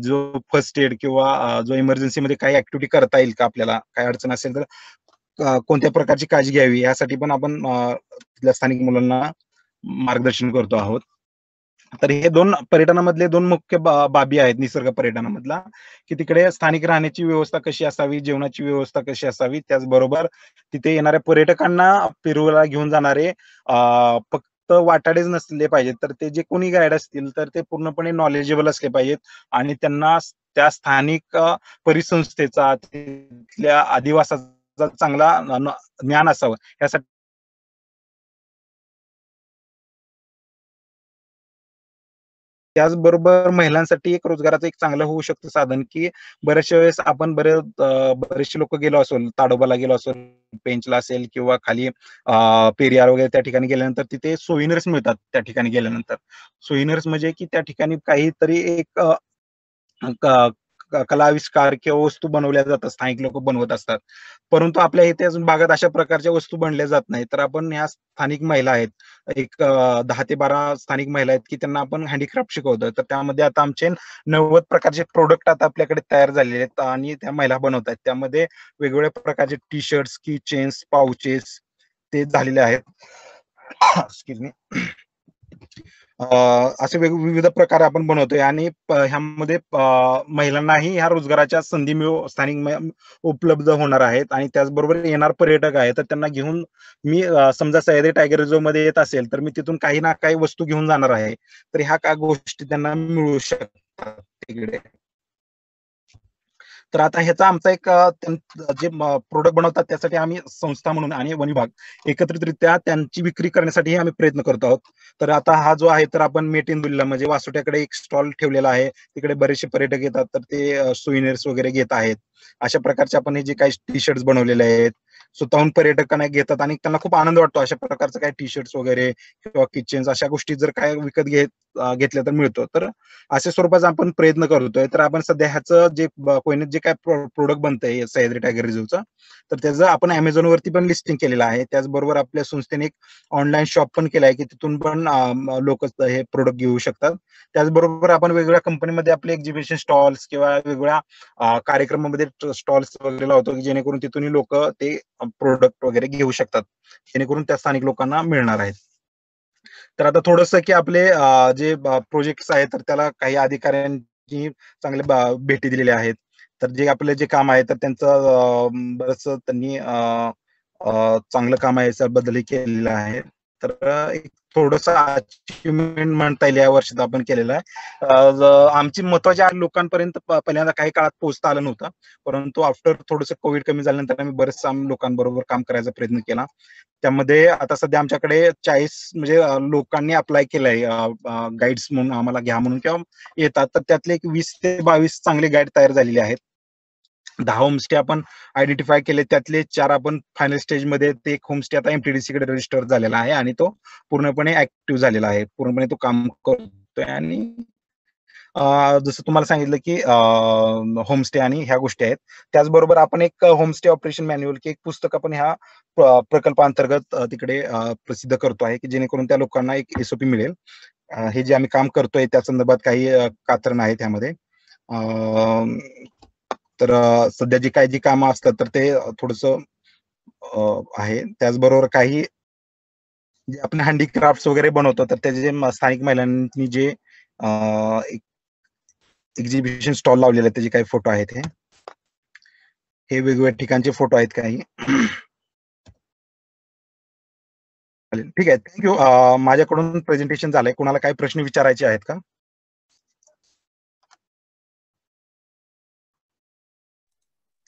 जो फर्स्ट एड किंवा जो इमर्जन्सी मध्ये काही ऍक्टिव्हिटी करता येईल का, आपल्याला काय अडचण असेल तर कोणत्या प्रकारची काळजी घ्यावी यासाठी पण आपण तिथल्या स्थानिक मुलांना मार्गदर्शन करतो आहोत. तर हे पर्यटनामधले दोन मुख्य बाबी आहेत निसर्ग पर्यटनामधला, की तिकडे स्थानिक राहण्याची व्यवस्था कशी असावी, जेवणाची व्यवस्था कशी असावी, त्याचबरोबर तिथे येणाऱ्या पर्यटकांना फिरवायला घेऊन जाणारे फक्त वाटाडेच नसले पाहिजेत, तर ते जे कोणी गाईड असतील तर ते पूर्णपणे नॉलेजेबल असले पाहिजेत आणि त्यांना त्या स्थानिक परिसंस्थेचा, तिथल्या आदिवासाचा चांगला ज्ञान असावं यासाठी त्याचबरोबर महिलांसाठी एक रोजगाराचं एक चांगलं होऊ शकतं साधन, की बऱ्याचशा वेळेस आपण बरेचसे लोक गेलो असेल, ताडोबाला गेलो असेल, पेंचला असेल किंवा खाली पेरियार वगैरे त्या ठिकाणी गेल्यानंतर तिथे सोयीनर्स मिळतात. त्या ठिकाणी गेल्यानंतर सोयीनर्स म्हणजे की त्या ठिकाणी काहीतरी एक कलाविष्कार किंवा वस्तू बनवल्या जातात, स्थानिक लोक बनवत असतात. परंतु आपल्या इथे अजून भागात अशा प्रकारच्या वस्तू बनल्या जात नाही. तर आपण ह्या स्थानिक महिला आहेत, एक 10 ते 12 स्थानिक महिला आहेत की त्यांना आपण हँडीक्राफ्ट शिकवतोय. तर त्यामध्ये आता आमचे 90 प्रकारचे प्रोडक्ट आता आपल्याकडे तयार झालेले आहेत आणि त्या महिला बनवत आहेत. त्यामध्ये वेगवेगळ्या प्रकारचे टी शर्ट्स, की चेन्स, पाउचेस ते झालेले आहेत. Excuse me. असे विविध प्रकार आपण बनवतोय आणि ह्यामध्ये महिलांनाही ह्या रोजगाराच्या संधी स्थानिक उपलब्ध होणार आहेत आणि त्याचबरोबर येणार पर्यटक आहेत तर त्यांना घेऊन मी समजा सह्याद्री टायगर रिझर्व्ह मध्ये येत असेल तर मी तिथून काही ना काही वस्तू घेऊन जाणार आहे, तर ह्या काय गोष्टी त्यांना मिळू शकतात तिकडे. तर आता ह्याचा आमचा एक जे प्रोडक्ट बनवतात त्यासाठी आम्ही संस्था म्हणून आणि वन विभाग एकत्रितरित्या त्यांची विक्री करण्यासाठी आम्ही प्रयत्न करतो आहोत. तर आता हा जो आहे तर आपण मेट इन दुल्ला म्हणजे वासोट्याकडे एक स्टॉल ठेवलेला आहे, तिकडे बरेचसे पर्यटक येतात तर ते सोयीनर्स वगैरे घेत आहेत. अशा प्रकारचे आपण हे जे काही टी शर्ट्स बनवलेले आहेत स्वतःहून पर्यटकांना घेतात आणि त्यांना खूप आनंद वाटतो अशा प्रकारचं काय टी शर्ट्स वगैरे किंवा किचन्स अशा गोष्टी जर काय विकत घेतल्या तर मिळतो. तर अशा स्वरूपाचा आपण प्रयत्न करतोय. तर आपण सध्या ह्याचं जे कोयनेत जे काय प्रोडक्ट बनतंय सह्याद्री टायगर रिझर्व्हचं तर त्याचं आपण अमेझॉन वरती पण लिस्टिंग केलेलं आहे. त्याचबरोबर आपल्या संस्थेने एक ऑनलाईन शॉप पण केलं आहे की तिथून पण लोक हे प्रोडक्ट घेऊ शकतात. त्याचबरोबर आपण वेगवेगळ्या कंपनीमध्ये आपले एक्झिबिशन स्टॉल्स किंवा वेगवेगळ्या कार्यक्रमामध्ये स्टॉल्स वगैरे लावतो की जेणेकरून तिथूनही लोक ते प्रोडक्ट वगैरे घेऊ शकतात, जेणेकरून त्या स्थानिक लोकांना मिळणार आहेत. तर आता थोडंसं की आपले जे प्रोजेक्ट्स आहेत तर त्याला काही अधिकाऱ्यांनी चांगले भेटी दिलेल्या आहेत. तर जे आपले जे काम आहे तर त्यांचं बरंच त्यांनी चांगलं काम आहे याच्याबद्दलही केलेलं आहे. तर एक थोडंसं अचिव्हमेंट म्हणता येईल या वर्षात आपण केलेलं आहे. आमची महत्वाच्या लोकांपर्यंत पहिल्यांदा काही काळात पोहोचता आलं नव्हतं, परंतु आफ्टर थोडंसं कोविड कमी झाल्यानंतर आम्ही बरेच लोकांबरोबर काम करायचा प्रयत्न केला. त्यामध्ये आता सध्या आमच्याकडे 40 म्हणजे लोकांनी अप्लाय केलंय गाईड्स म्हणून आम्हाला घ्या म्हणून किंवा येतात. तर त्यातले एक 20 ते 22 चांगले गाईड तयार झालेले आहेत. 10 होमस्टे आपण आयडेंटिफाय केले, त्यातले 4 आपण फायनल स्टेजमध्ये. ते एक होमस्टे आता एमटीडीसी कडे रजिस्टर झालेला आहे आणि तो पूर्णपणे ऍक्टिव्ह झालेला आहे, पूर्णपणे तो काम करतोय. आणि जसं तुम्हाला सांगितलं की होमस्टे आणि ह्या गोष्टी आहेत. त्याचबरोबर आपण एक होमस्टे ऑपरेशन मॅन्युअल की एक पुस्तक आपण ह्या प्रकल्पांतर्गत तिकडे प्रसिद्ध करतो आहे की जेणेकरून त्या लोकांना एक एसओपी मिळेल. हे जे आम्ही काम करतोय त्या संदर्भात काही कात्रण आहेत त्यामध्ये. तर सध्या जी कामं असतात तर ते थोडस आहे. त्याचबरोबर काही जे आपण हँडीक्राफ्ट वगैरे बनवतो तर त्याचे जे स्थानिक महिलांनी जे एक्झिबिशन स्टॉल लावलेले आहेत त्याचे काही फोटो आहेत. हे वेगवेगळ्या ठिकाणचे फोटो आहेत काही. ठीक आहे, थँक्यू. माझ्याकडून प्रेझेंटेशन झालंय. कुणाला काही प्रश्न विचारायचे आहेत का?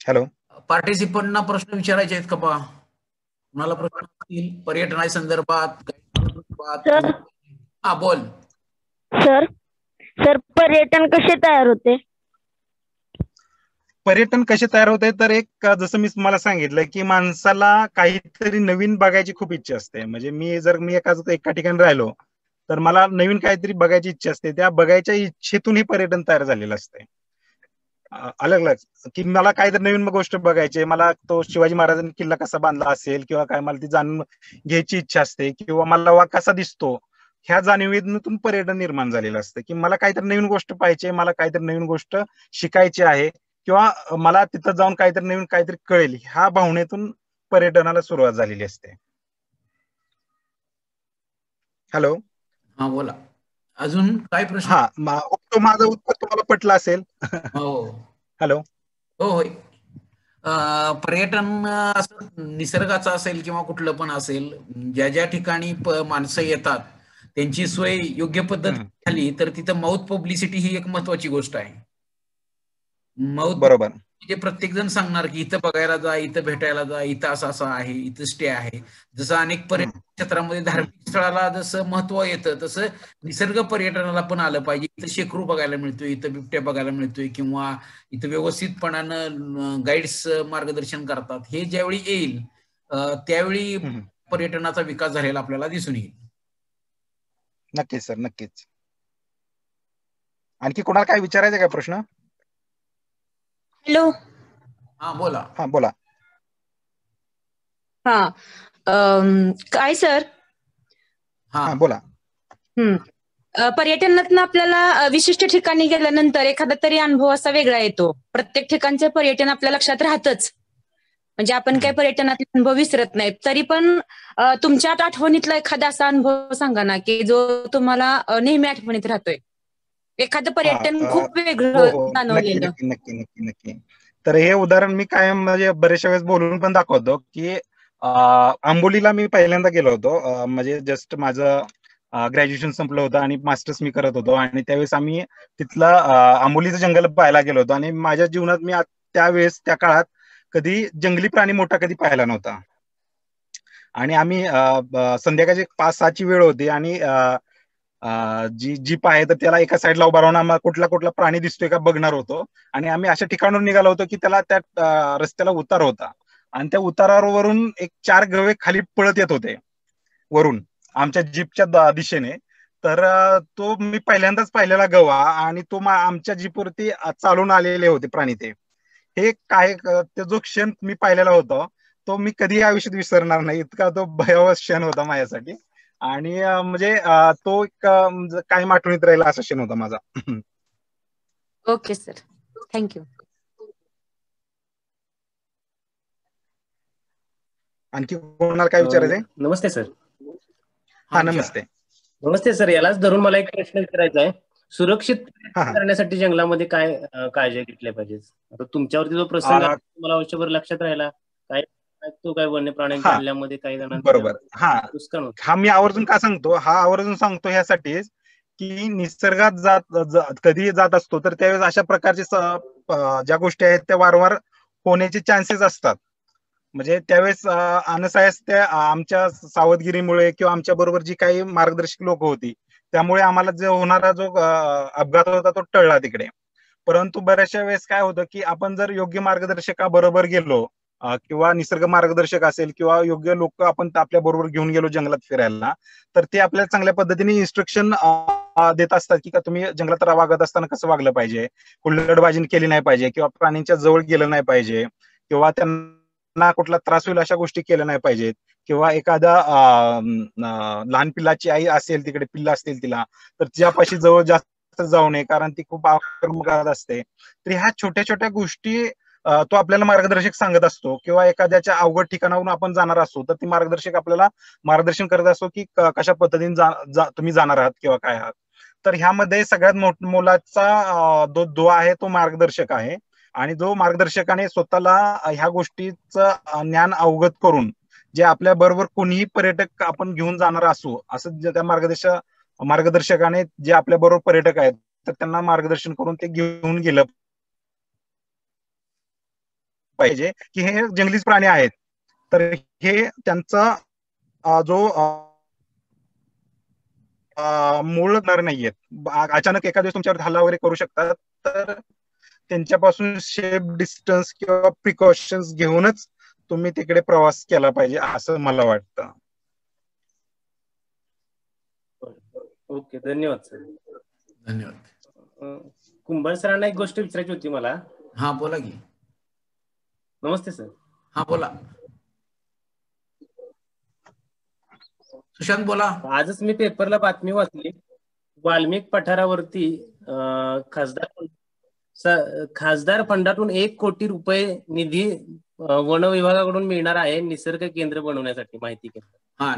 हॅलो, पार्टिसिपंटना प्रश्न विचारायचे आहेत का? कुणाला प्रश्न असतील पर्यटना संदर्भात? हा, बोल. सर पर्यटन कसे तयार होते? पर्यटन कसे तयार होते तर एक जसं मी तुम्हाला सांगितलं की माणसाला काहीतरी नवीन बघायची खूप इच्छा असते. म्हणजे मी एका ठिकाणी राहिलो तर मला नवीन काहीतरी बघायची इच्छा असते. त्या बघायच्या इच्छेतून हे पर्यटन तयार झालेलं असते. अलग अलग की मला काहीतरी नवीन गोष्ट बघायची, मला तो शिवाजी महाराजांनी किल्ला कसा बांधला असेल किंवा काय मला ती जाणून घ्यायची इच्छा असते किंवा मला वाघ कसा दिसतो ह्या जाणीवेतून पर्यटन निर्माण झालेलं असतं. की मला काहीतरी नवीन गोष्ट पाहिजे, मला काहीतरी नवीन गोष्ट शिकायची आहे किंवा मला तिथं जाऊन काहीतरी नवीन काहीतरी कळेल ह्या भावनेतून पर्यटनाला सुरुवात झालेली असते. हॅलो. हा बोला, अजून काय प्रश्न? हा, तो माझं उत्तर तुम्हाला पटलं असेल. हो हॅलो. हो होय. पर्यटन असं निसर्गाचं असेल किंवा कुठलं पण असेल, ज्या ज्या ठिकाणी माणसं येतात त्यांची सोय योग्य पद्धत झाली तर तिथं माउथ पब्लिसिटी ही एक महत्वाची गोष्ट आहे. माउथ बरोबर. म्हणजे प्रत्येक जण सांगणार की इथं बघायला जा, इथं भेटायला जा, इथं असं असं आहे, इथं स्टे आहे. जसं अनेक पर्यटन क्षेत्रामध्ये धार्मिक स्थळाला जसं महत्व येतं तसं निसर्ग पर्यटनाला पण आलं पाहिजे. इथं शेकरू बघायला मिळतोय, इथं बिबट्या बघायला मिळतोय किंवा इथं व्यवस्थितपणानं गाईड्स मार्गदर्शन करतात. हे ज्यावेळी येईल त्यावेळी पर्यटनाचा विकास झालेला आपल्याला दिसून येईल. नक्कीच सर, नक्कीच. आणखी कोणाला काय विचारायचं का प्रश्न? हॅलो. हा बोला. हा बोला. हा, काय सर? हा बोला. पर्यटनातून आपल्याला विशिष्ट ठिकाणी गेल्यानंतर एखादा तरी अनुभव असा वेगळा येतो. प्रत्येक ठिकाणचं पर्यटन आपल्या लक्षात राहतच, म्हणजे आपण काही पर्यटनातले अनुभव विसरत नाही. तरी पण तुमच्या आठवणीतला एखादा असा अनुभव सांगा ना की जो तुम्हाला नेहमी आठवणीत राहतोय, एखादं पर्यटन खूप वेगळं जाणवलेलं. नक्की नक्की नक्की नक्की. तर हे उदाहरण मी कायम म्हणजे बरेचशा वेळेस बोलून पण दाखवतो की आंबोलीला मी पहिल्यांदा गेलो होतो. म्हणजे जस्ट माझं ग्रॅज्युएशन संपलं होतं आणि मास्टर्स मी करत होतो आणि त्यावेळेस आम्ही तिथला आंबोलीचं जंगल पाहायला गेलो होतो आणि माझ्या जीवनात मी त्यावेळेस त्या काळात कधी जंगली प्राणी मोठा कधी पाहिला नव्हता. आणि आम्ही संध्याकाळची 5-6ची वेळ होती आणि जी जीप आहे तर त्याला एका साईडला उभा राहून आम्हाला कुठला कुठला प्राणी दिसतोय का बघणार होतो. आणि आम्ही अशा ठिकाणावर निघालो होतो की त्याला त्या रस्त्याला उतार होता आणि त्या उतारावरून एक 4 गवे खाली पळत येत होते वरून आमच्या जीपच्या दिशेने. तर तो मी पहिल्यांदाच पाहिलेला गवा आणि तो आमच्या जीपवरती चालून आलेले होते प्राणी. हे काय ते जो क्षण मी पाहिलेला होता तो मी कधी आयुष्यात विसरणार नाही, इतका तो भयावह क्षण होता माझ्यासाठी. आणि म्हणजे तो एक कायम आठवणीत राहिला असा क्षण होता माझा. Okay sir, thank you. आणखी कोणाला काय विचारायचंय? नमस्ते सर. हा नमस्ते. नमस्ते सर, यालाच धरून मला एक प्रश्न विचारायचा आहे. सुरक्षित करण्यासाठी जंगलामध्ये काय काळजी घेतल्या पाहिजे? आता तुमच्यावरती जो प्रसंग मला वर्षभर लक्षात राहिला, काय तो काय वन्य प्राण्यांच्या हल्ल्यामध्ये काही जणांना बरोबर. हा मी आवर्जून का सांगतो, आवर्जून सांगतो ह्यासाठीच की निसर्गात कधी जात असतो तर त्यावेळेस अशा प्रकारचे ज्या गोष्टी आहेत त्या वारंवार होण्याचे चान्सेस असतात. म्हणजे त्यावेळेस अनसायस त्या आमच्या सावधगिरीमुळे किंवा आमच्या बरोबर जी काही मार्गदर्शक लोक होती त्यामुळे आम्हाला जो होणारा जो अपघात होता तो टळला तिकडे. परंतु बऱ्याचशा वेळेस काय होतं की आपण जर योग्य मार्गदर्शकाबरोबर गेलो किंवा निसर्ग मार्गदर्शक असेल किंवा योग्य लोक आपण आपल्या बरोबर घेऊन गेलो जंगलात फिरायला, तर ते आपल्याला चांगल्या पद्धतीने इन्स्ट्रक्शन देत असतात की तुम्ही जंगलात वागत असताना कसं वागलं पाहिजे, हुल्लडबाजी केली नाही पाहिजे किंवा प्राण्यांच्या जवळ गेलं नाही पाहिजे किंवा त्यांना कुठला त्रास होईल अशा गोष्टी केल्या नाही पाहिजेत किंवा एखादा लहान पिल्लाची आई असेल तिकडे, पिल्ला असतील तिला, तर तिच्यापाशी जवळ जास्त जाऊ नये कारण ती खूप आक्रमक असते. तर ह्या छोट्या छोट्या गोष्टी तो आपल्याला मार्गदर्शक सांगत असतो किंवा एखाद्याच्या अवघड ठिकाणावरून आपण जाणार असतो तर ती मार्गदर्शक आपल्याला मार्गदर्शन करत असतो की कशा पद्धतीने तुम्ही जाणार आहात किंवा काय आहात. तर ह्यामध्ये सगळ्यात मोलाचा जो आहे तो मार्गदर्शक आहे आणि जो मार्गदर्शकाने स्वतःला ह्या गोष्टीचं ज्ञान अवगत करून जे आपल्या बरोबर कोणीही पर्यटक आपण घेऊन जाणार असू असं त्या मार्गदर्शकाने जे आपल्या बरोबर पर्यटक आहेत तर त्यांना मार्गदर्शन करून ते घेऊन गेलं पाहिजे की हे जंगली प्राणी आहेत तर हे त्यांचा जो मूळ नर नाहीयेत. अचानक एका दिवस तुमच्यावर हल्ला वगैरे करू शकतात तर त्यांच्यापासून सेफ डिस्टन्स किंवा प्रिकॉशन्स घेऊनच तुम्ही तिकडे प्रवास केला पाहिजे असं मला वाटतं. ओके, धन्यवाद सर. धन्यवाद. कुंभार सरांना एक गोष्ट विचारायची होती मला. हा बोला की. नमस्ते सर. हा बोला. सुशांत बोला. आजच मी पेपरला बातमी वाचली, वाल्मिक पठारावरती खासदार फंडातून 1 कोटी रुपये निधी वन विभागाकडून मिळणार आहे निसर्ग केंद्र बनवण्यासाठी, माहिती केंद्र, हा,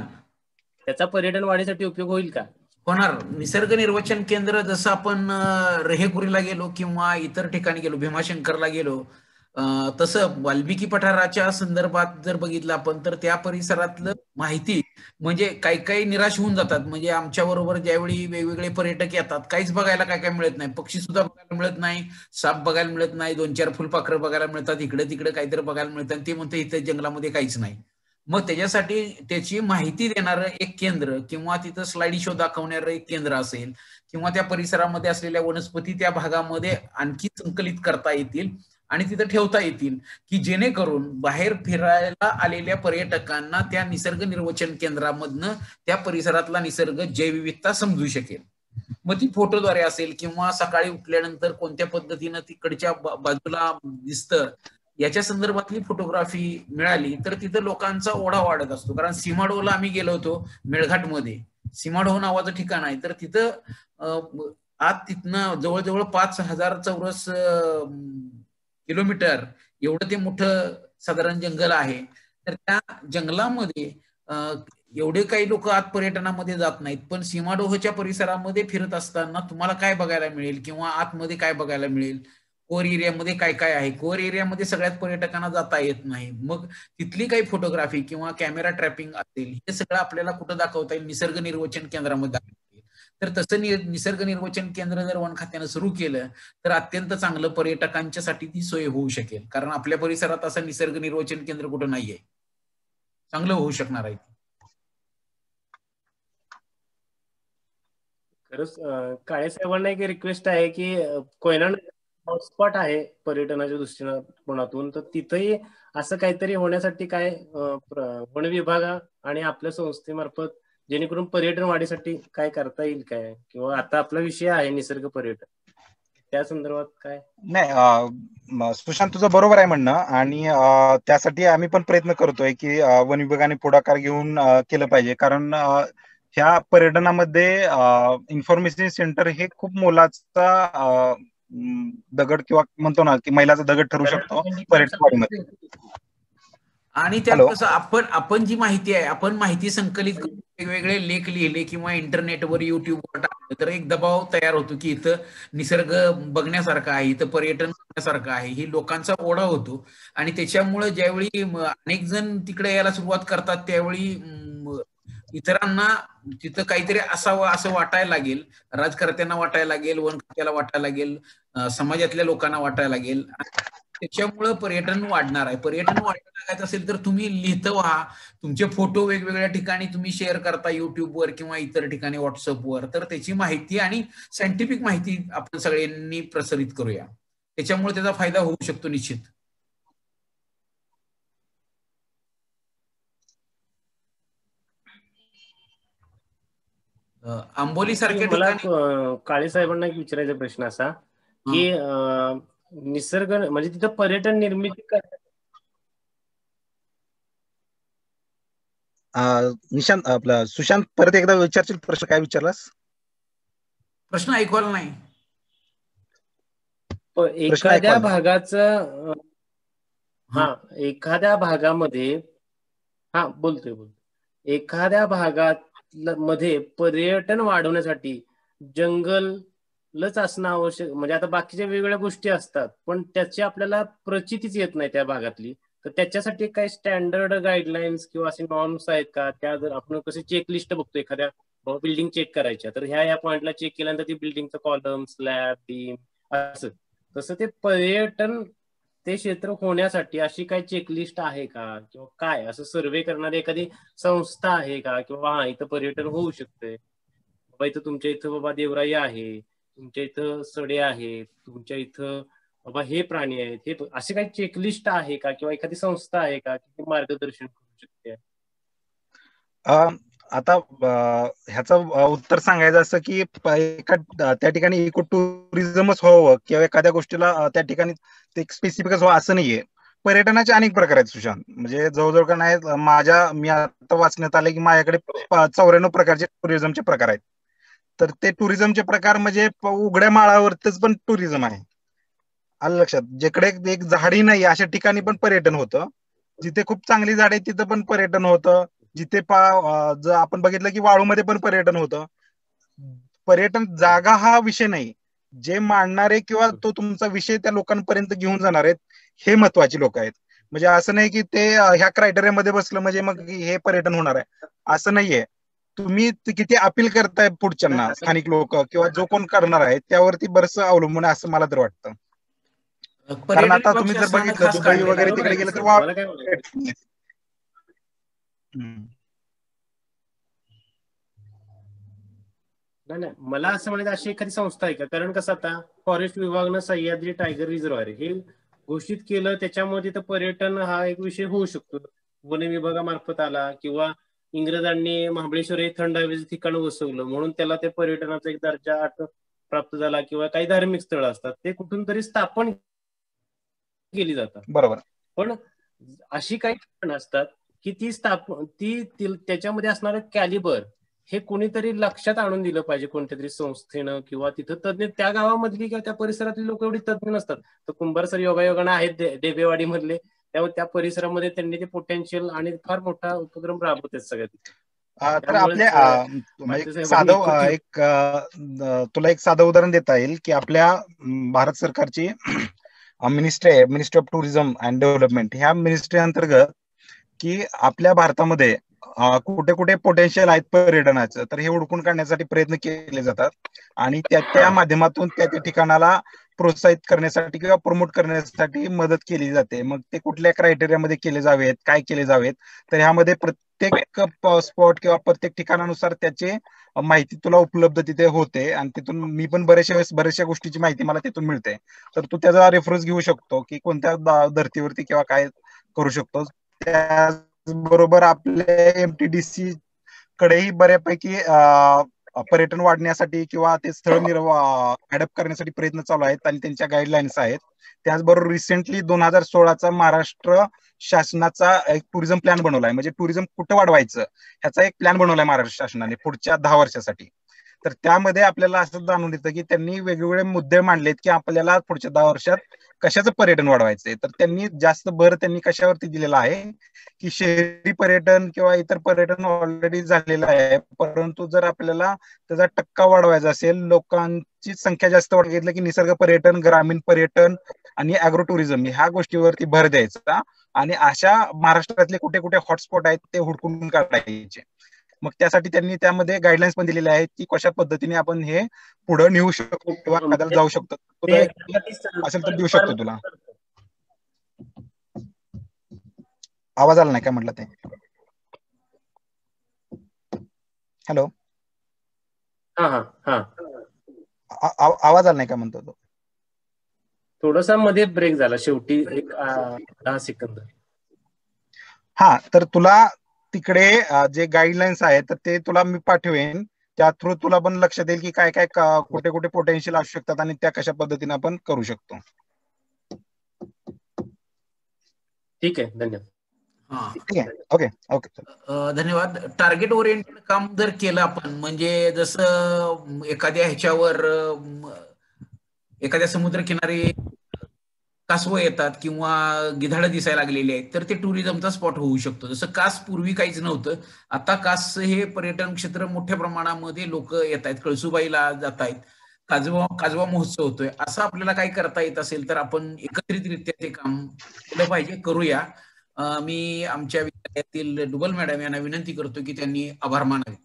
त्याचा पर्यटन वाढीसाठी उपयोग होईल का? होणार. निसर्ग निर्वचन केंद्र जसं आपण रेहेकुरीला गेलो किंवा इतर ठिकाणी गेलो, भीमाशंकरला गेलो, तसं वाल्मिकी पठाराच्या संदर्भात जर बघितलं आपण तर त्या परिसरातलं माहिती म्हणजे काही काही निराश होऊन जातात. म्हणजे आमच्या बरोबर ज्यावेळी वेगवेगळे पर्यटक येतात, काहीच बघायला काय काय मिळत नाही. पक्षी सुद्धा बघायला मिळत नाही, साप बघायला मिळत नाही, 2-4 फुलपाखरं बघायला मिळतात, इकडे तिकडे काहीतरी बघायला मिळतात. ते म्हणते इथे जंगलामध्ये काहीच नाही. मग त्याच्यासाठी त्याची माहिती देणारं एक केंद्र किंवा तिथं स्लाइड शो दाखवणारं एक केंद्र असेल किंवा त्या परिसरामध्ये असलेल्या वनस्पती त्या भागामध्ये आणखी संकलित करता येतील आणि तिथं ठेवता येतील की जेणेकरून बाहेर फिरायला आलेल्या पर्यटकांना त्या निसर्ग निर्वचन केंद्रामधनं त्या परिसरातला निसर्ग जैवविविधता समजू शकेल. मग ती फोटोद्वारे असेल किंवा सकाळी उठल्यानंतर कोणत्या पद्धतीनं तिकडच्या बाजूला दिसतं याच्या संदर्भातली फोटोग्राफी मिळाली तर तिथं लोकांचा ओढा वाढत असतो. कारण सीमाडोला आम्ही गेलो होतो मेळघाटमध्ये, सीमाडो नावाचं ठिकाण आहे, तर तिथं आत तिथनं जवळजवळ 5,000 चौरस किलोमीटर एवढं ते मोठं साधारण जंगल आहे. तर त्या जंगलामध्ये एवढे काही लोक आत पर्यटनामध्ये जात नाहीत, पण सीमाडोहच्या परिसरामध्ये फिरत असताना तुम्हाला काय बघायला मिळेल किंवा आतमध्ये काय बघायला मिळेल, कोर एरियामध्ये काय काय आहे. कोर एरियामध्ये सगळ्यात पर्यटकांना जाता येत नाही. मग तिथली काही फोटोग्राफी किंवा कॅमेरा ट्रॅपिंग असेल हे सगळं आपल्याला कुठं दाखवता येईल, निसर्ग निर्वचन केंद्रामध्ये दाखवता येईल. तर तसं निसर्ग निर्वचन केंद्र जर वन खात्यानं सुरू केलं तर अत्यंत चांगलं पर्यटकांच्यासाठी ती सोय होऊ शकेल. कारण आपल्या परिसरात असं निसर्ग निर्वचन केंद्र कुठं नाहीये, चांगलं होऊ शकणार आहे. खरंच काळे साहेबांना एक रिक्वेस्ट आहे की कोयना हॉटस्पॉट आहे पर्यटनाच्या दृष्टिकोनातून, तर तिथंही असं काहीतरी होण्यासाठी काय वन विभाग आणि आपल्या संस्थेमार्फत जेणेकरून पर्यटन वाढीसाठी काय करता येईल काय, किंवा आता आपला विषय आहे निसर्ग पर्यटन, त्या संदर्भात काय? नाही, सुशांत तुझं बरोबर आहे म्हणणं, आणि त्यासाठी आम्ही पण प्रयत्न करतोय की वन विभागाने पुढाकार घेऊन केलं पाहिजे. कारण ह्या पर्यटनामध्ये इन्फॉर्मेशन सेंटर हे खूप मोलाचा दगड किंवा म्हणतो ना की मैलाचा दगड ठरू शकतो पर्यटन वाढीमध्ये. आणि त्यात कसं आपण जी माहिती आहे, आपण माहिती संकलित करून वेगवेगळे लेख लिहिले किंवा इंटरनेटवर युट्यूबवर टाकलं तर एक दबाव तयार होतो की इथं निसर्ग बघण्यासारखा आहे, इथं पर्यटन करण्यासारखं आहे, ही लोकांचा ओढा होतो. आणि त्याच्यामुळे ज्यावेळी अनेक जण तिकडे यायला सुरुवात करतात त्यावेळी इतरांना तिथं काहीतरी असावं असं वाटायला लागेल, राजकारत्यांना वाटायला लागेल, वन खात्याला वाटायला लागेल, समाजातल्या लोकांना वाटायला लागेल. त्याच्यामुळं पर्यटन वाढणार आहे. पर्यटन वाढायला लागायचं असेल तर तुम्ही लिहित व्हा, तुमचे फोटो वेगवेगळ्या ठिकाणी तुम्ही शेअर करता युट्यूबवर किंवा इतर ठिकाणी व्हॉट्सअपवर, तर त्याची माहिती आणि सायंटिफिक माहिती आपण सगळ्यांनी प्रसारित करूया. त्याच्यामुळे त्याचा फायदा होऊ शकतो निश्चित. आंबोली सारख्या ठिकाणी काळे साहेबांना एक विचारायचा प्रश्न असा की निसर्ग म्हणजे तिथं पर्यटन निर्मिती निशांत आपला सुशांत परत एकदा विचारशील प्रश्न, काय विचारलास? प्रश्न ऐकवायला नाही. एखाद्या भागाचं एखाद्या भागामध्ये बोलतोय एखाद्या भागात मध्ये पर्यटन वाढवण्यासाठी जंगलच असणं आवश्यक, म्हणजे आता बाकीच्या वेगवेगळ्या गोष्टी असतात पण त्याची आपल्याला प्रचितीच येत नाही त्या भागातली, तर त्याच्यासाठी काही स्टँडर्ड गाईडलाईन्स किंवा असे नॉर्म्स आहेत का? त्या जर आपण कसे चेकलिस्ट बघतो एखाद्या बिल्डिंग चेक करायच्या, तर ह्या पॉइंटला चेक केल्यानंतर ती बिल्डिंगचं कॉलम, स्लॅब, बीम असं, तसं ते पर्यटन ते क्षेत्र होण्यासाठी अशी काही चेकलिस्ट आहे का, किंवा काय असं सर्वे करणारी एखादी संस्था आहे का, किंवा इथं पर्यटन होऊ शकतंय बाबा, इथं तुमच्या इथं बाबा देवराई आहे, तुमच्या इथं सडे आहेत, तुमच्या इथं बाबा हे प्राणी आहेत, हे अशी काही चेकलिस्ट आहे का, किंवा एखादी संस्था आहे का की मार्गदर्शन करू शकते? आता ह्याचं उत्तर सांगायचं असं की त्या ठिकाणी इको टुरिझमच व्हावं किंवा एखाद्या गोष्टीला त्या ठिकाणी ते स्पेसिफिकच व्हावं असं नाहीये. पर्यटनाचे अनेक प्रकार आहेत सुशांत, म्हणजे जवळजवळ का नाही मी आता वाचण्यात आले की माझ्याकडे 94 प्रकारचे टुरिझमचे प्रकार आहेत. तर ते टुरिझमचे प्रकार म्हणजे उघड्या माळावरतीच पण टुरिझम आहे, आलं लक्षात. जिकडे एक झाडी नाही अशा ठिकाणी पण पर्यटन होतं, जिथे खूप चांगली झाड आहे तिथं पण पर्यटन होतं, जिथे जर आपण बघितलं की वाळूमध्ये पण पर्यटन होतं. पर्यटन जागा हा विषय नाही, जे मांडणारे किंवा तो तुमचा विषय त्या लोकांपर्यंत घेऊन जाणार आहेत हे महत्वाची लोक आहेत. म्हणजे असं नाही की ते ह्या क्रायटेरियामध्ये बसलं म्हणजे मग हे पर्यटन होणार आहे, असं नाहीये. तुम्ही किती अपील करताय पुढच्यांना, स्थानिक लोक किंवा जो कोण करणार आहे त्यावरती बरंच अवलंबून आहे असं मला तर वाटतं. कारण आता तुम्ही जर बघितलं दुबई वगैरे तिकडे गेलं तर नाही, मला असं म्हणायचं अशी एखादी संस्था आहे का? कारण कसं आता फॉरेस्ट विभागानं सह्याद्री टायगर रिझर्व्हायर हे घोषित केलं, त्याच्यामध्ये तर पर्यटन हा एक विषय होऊ शकतो. वन विभागामार्फत आला किंवा इंग्रजांनी महाबळेश्वर हे थंड हवेचं ठिकाण वसवलं म्हणून त्याला त्या पर्यटनाचा एक दर्जा प्राप्त झाला, किंवा काही धार्मिक स्थळ असतात ते कुठून तरी स्थापन केली जातात. बरोबर. पण अशी काही ठिकाणं असतात की ती त्याच्यामध्ये असणारं कॅलिबर हे कोणीतरी लक्षात आणून दिलं पाहिजे, कोणत्या तरी संस्थेनं किंवा तिथं तज्ञ त्या गावामधली किंवा त्या परिसरातली लोक एवढी तज्ञ नसतात. तर कुंभार सर योगायोगानं आहेत डेबेवाडी मधले, त्यामुळे त्या परिसरामध्ये त्यांनी ते पोटेन्शियल आणि फार मोठा उपक्रम राबवतात सगळ्यात. तर आपल्या साधं एक तुला एक साधं उदाहरण देता येईल की आपल्या भारत सरकारची ministry of tourism and development, ह्या मिनिस्ट्री अंतर्गत की आपल्या भारतामध्ये कुठे कुठे पोटेन्शियल आहेत पर्यटनाचं, तर हे ओळखून काढण्यासाठी प्रयत्न केले जातात आणि त्या माध्यमातून त्या ठिकाणाला प्रोत्साहित करण्यासाठी किंवा प्रमोट करण्यासाठी मदत केली जाते. मग ते कुठल्या क्रायटेरियामध्ये केले जावेत, काय केले जावेत, तर ह्यामध्ये प्रत्येक स्पॉट किंवा प्रत्येक ठिकाणानुसार त्याचे माहिती तुला उपलब्ध तिथे होते आणि तिथून मी पण बऱ्याचशा गोष्टीची माहिती मला तिथून मिळते. तर तू त्याचा रेफरन्स घेऊ शकतो की कोणत्या धर्तीवरती किंवा काय करू शकतो. त्याचबरोबर आपल्या एमटीडीसी कडेही बऱ्यापैकी पर्यटन वाढण्यासाठी किंवा ते स्थळ ऍडप्ट करण्यासाठी प्रयत्न चालू आहेत आणि त्यांच्या गाईडलाईन्स आहेत. त्याचबरोबर रिसेंटली 2016चा महाराष्ट्र शासनाचा एक टुरिझम प्लॅन बनवलाय, म्हणजे टुरिझम कुठं वाढवायचं ह्याचा एक प्लॅन बनवलाय महाराष्ट्र शासनाने पुढच्या 10 वर्षासाठी. तर त्यामध्ये आपल्याला असं जाणून येतं की त्यांनी वेगवेगळे मुद्दे मांडलेत की आपल्याला पुढच्या 10 वर्षात कशाचं पर्यटन वाढवायचंय. तर त्यांनी जास्त भर त्यांनी कशावरती दिलेला आहे की शहरी पर्यटन किंवा इतर पर्यटन ऑलरेडी झालेलं आहे, परंतु जर आपल्याला त्याचा टक्का वाढवायचा असेल, लोकांची संख्या जास्त वाढ की निसर्ग पर्यटन, ग्रामीण पर्यटन आणि अॅग्रो टुरिझम ह्या गोष्टीवरती भर द्यायचा आणि अशा महाराष्ट्रातले कुठे कुठे हॉटस्पॉट आहेत ते हुडकून काढायचे. मग त्यासाठी त्यांनी त्यामध्ये गाईडलाईन्स पण दिलेले आहेत की कशा पद्धतीने आपण हे पुढे नेऊ शकतो किंवा कदाचित जाऊ शकतो. असेल तर देऊ शकतो तुला. आवाज आला नाही काय म्हटलं ते? हॅलो, आवाज आला नाही का म्हणतो तो? थोडासा मध्ये ब्रेक झाला शेवटी एक 10 सेकंद. हा, तर तुला तिकडे जे गाईडलाईन्स आहेत तर ते तुला मी पाठवेन, त्या थ्रू तुला पण लक्षात येईल की काय काय कुठे कुठे पोटेन्शियल असू शकतात आणि त्या कशा पद्धतीने आपण करू शकतो. ठीक आहे, धन्यवाद. ठीक आहे, ओके ओके, धन्यवाद. टार्गेट ओरिएंटेड काम जर केलं आपण, म्हणजे जसं एखाद्या ह्याच्यावर एखाद्या समुद्रकिनारी कासवं येतात किंवा गिधाडं दिसायला लागलेली आहेत, तर ते टुरिझमचा स्पॉट होऊ शकतो. जसं कास पूर्वी काहीच नव्हतं, आता कास हे पर्यटन क्षेत्र मोठ्या प्रमाणामध्ये लोक येत आहेत, कळसुबाईला जात आहेत, काजवा महोत्सव होतोय. असं आपल्याला काय करता येत असेल तर आपण एकत्रितरित्या ते काम केलं पाहिजे, करूया. मी आमच्या विद्यालयातील डुबल मॅडम यांना विनंती करतो की त्यांनी आभार मानावेत.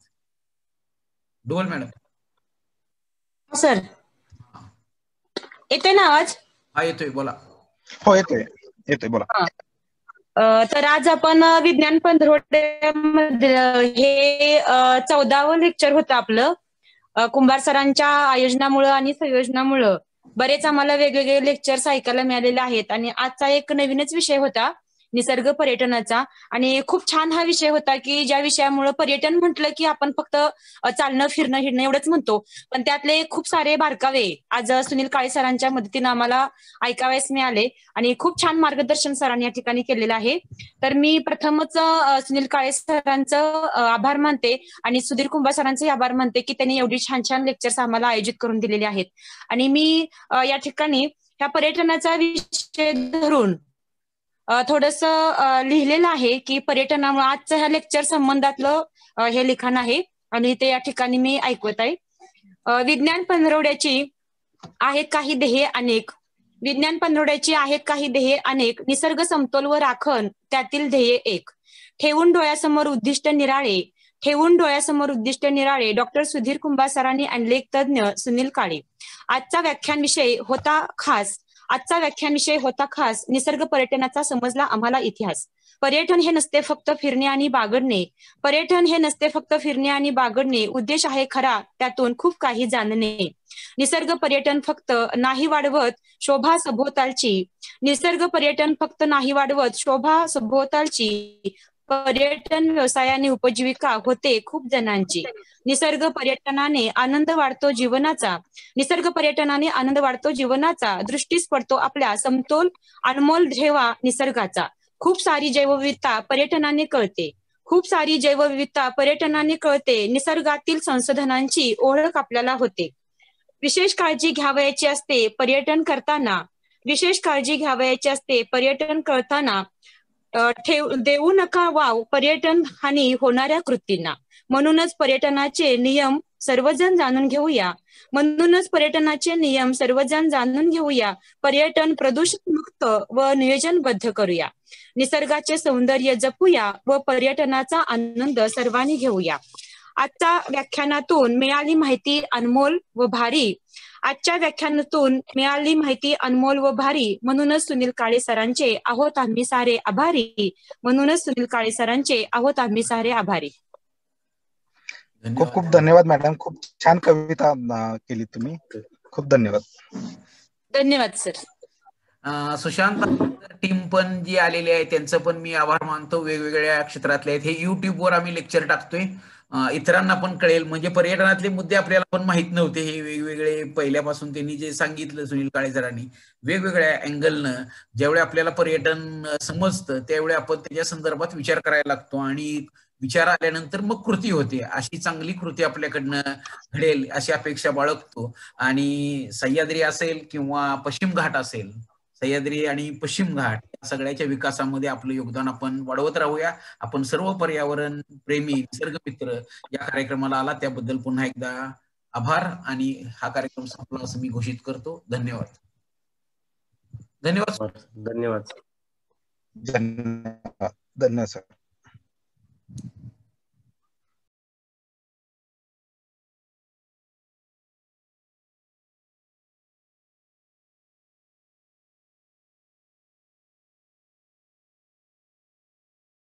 डुबल मॅडम. सर येतोय ना आवाज? हा येतोय, बोला. हो येतोय बोला. तर आज आपण विज्ञान पंधरवड्यामध्ये हे 14वं लेक्चर होतं आपलं. कुंभार सरांच्या आयोजनामुळं आणि संयोजनामुळं बरेच आम्हाला वेगवेगळे लेक्चर्स ऐकायला मिळालेले आहेत आणि आजचा एक नवीनच विषय होता निसर्ग पर्यटनाचा. आणि खूप छान हा विषय होता की ज्या विषयामुळे पर्यटन म्हटलं की आपण फक्त चालणं फिरणं हिरणं एवढंच म्हणतो, पण त्यातले खूप सारे बारकावे आज सुनील काळे सरांच्या मदतीनं आम्हाला ऐकावयास मिळाले आणि खूप छान मार्गदर्शन सरांनी या ठिकाणी केलेलं आहे. तर मी प्रथमच सुनील काळे सरांचं आभार मानते आणि सुधीर कुंभार सरांचे आभार मानते की त्यांनी एवढी छान छान लेक्चर्स आम्हाला आयोजित करून दिलेले आहेत. आणि मी या ठिकाणी ह्या पर्यटनाचा विषय धरून थोडस लिहिलेलं आहे की पर्यटनामुळे आजचं ह्या लेक्चर संबंधातलं हे लिखाण आहे आणि ते या ठिकाणी मी ऐकवत आहे. विज्ञान पंधरवड्याची आहेत काही ध्येय अनेक, विज्ञान पंधरवड्याची आहेत काही ध्येय अनेक, निसर्ग समतोल व राखण त्यातील ध्येय एक, ठेवून डोळ्यासमोर उद्दिष्ट निराळे, ठेवून डोळ्यासमोर उद्दिष्ट निराळे, डॉक्टर सुधीर कुंभार सरांनी आणि लेख तज्ञ सुनील काळे. आजचा व्याख्यान विषय होता खास निसर्ग पर्यटनाचा समजला आम्हाला इतिहास. पर्यटन हे नसते फक्त फिरणे आणि बागडणे, पर्यटन हे नसते फक्त फिरणे आणि बागडणे, उद्देश आहे खरा त्यातून खूप काही जाणणे. निसर्ग पर्यटन फक्त नाही वाढवत शोभा सभोवतालची, निसर्ग पर्यटन फक्त नाही वाढवत शोभा सभोवतालची, पर्यटन व्यवसायाने उपजीविका होते खूप जणांची. निसर्ग पर्यटनाने आनंद वाढतो जीवनाचा, निसर्ग पर्यटनाने आनंद वाढतो जीवनाचा, दृष्टीस पडतो आपल्या समतोल अनमोल ठेवा निसर्गाचा. खूप सारी जैवविविधता पर्यटनाने कळते, खूप सारी जैवविविधता पर्यटनाने कळते, निसर्गातील संशोधनांची ओळख आपल्याला होते. विशेष काळजी घ्यावयाची असते पर्यटन करताना, विशेष काळजी घ्यावयाची असते पर्यटन करताना, देऊ नका वाव पर्यटन हानी होणाऱ्या कृतींना. म्हणूनच पर्यटनाचे नियम सर्वजण जाणून घेऊया, म्हणूनच पर्यटनाचे नियम सर्वजण जाणून घेऊया, पर्यटन प्रदूषण मुक्त व नियोजनबद्ध करूया, निसर्गाचे सौंदर्य जपूया व पर्यटनाचा आनंद सर्वांनी घेऊया. आजच्या व्याख्यानातून मिळाली माहिती अनमोल व भारी, आजच्या व्याख्यानातून मिळाली माहिती अनमोल व भारी, म्हणूनच सुनील काळे सरांचे आहोत आम्ही सारे आभारी, म्हणूनच सुनील काळे सरांचे आहोत आम्ही सारे आभारी. खूप खूप धन्यवाद मॅडम, खूप छान कविता केली तुम्ही, खूप धन्यवाद. धन्यवाद सर. सुशांत टीम पण जी आलेली आहे त्यांचं पण मी आभार मानतो. वेगवेगळ्या क्षेत्रातले आहेत, हे युट्यूबवर आम्ही लेक्चर टाकतोय, इतरांना पण कळेल. म्हणजे पर्यटनातले मुद्दे आपल्याला पण माहित नव्हते, हे वेगवेगळे पहिल्यापासून त्यांनी जे सांगितलं सुनील काळे सरांनी वेगवेगळ्या अँगलनं, ज्यावेळी आपल्याला पर्यटन समजतं त्यावेळी आपण त्याच्या संदर्भात विचार करायला लागतो आणि विचार आल्यानंतर मग कृती होते. अशी चांगली कृती आपल्याकडनं घडेल अशी अपेक्षा बाळगतो. आणि सह्याद्री असेल किंवा पश्चिम घाट असेल, सह्याद्री आणि पश्चिम घाट सगळ्याच्या विकासामध्ये आपलं योगदान आपण वाढवत राहूया. आपण सर्व पर्यावरण प्रेमी निसर्ग मित्र या कार्यक्रमाला आला त्याबद्दल पुन्हा एकदा आभार. आणि हा कार्यक्रम संपला असं मी घोषित करतो. धन्यवाद. धन्यवाद. धन्यवाद सर.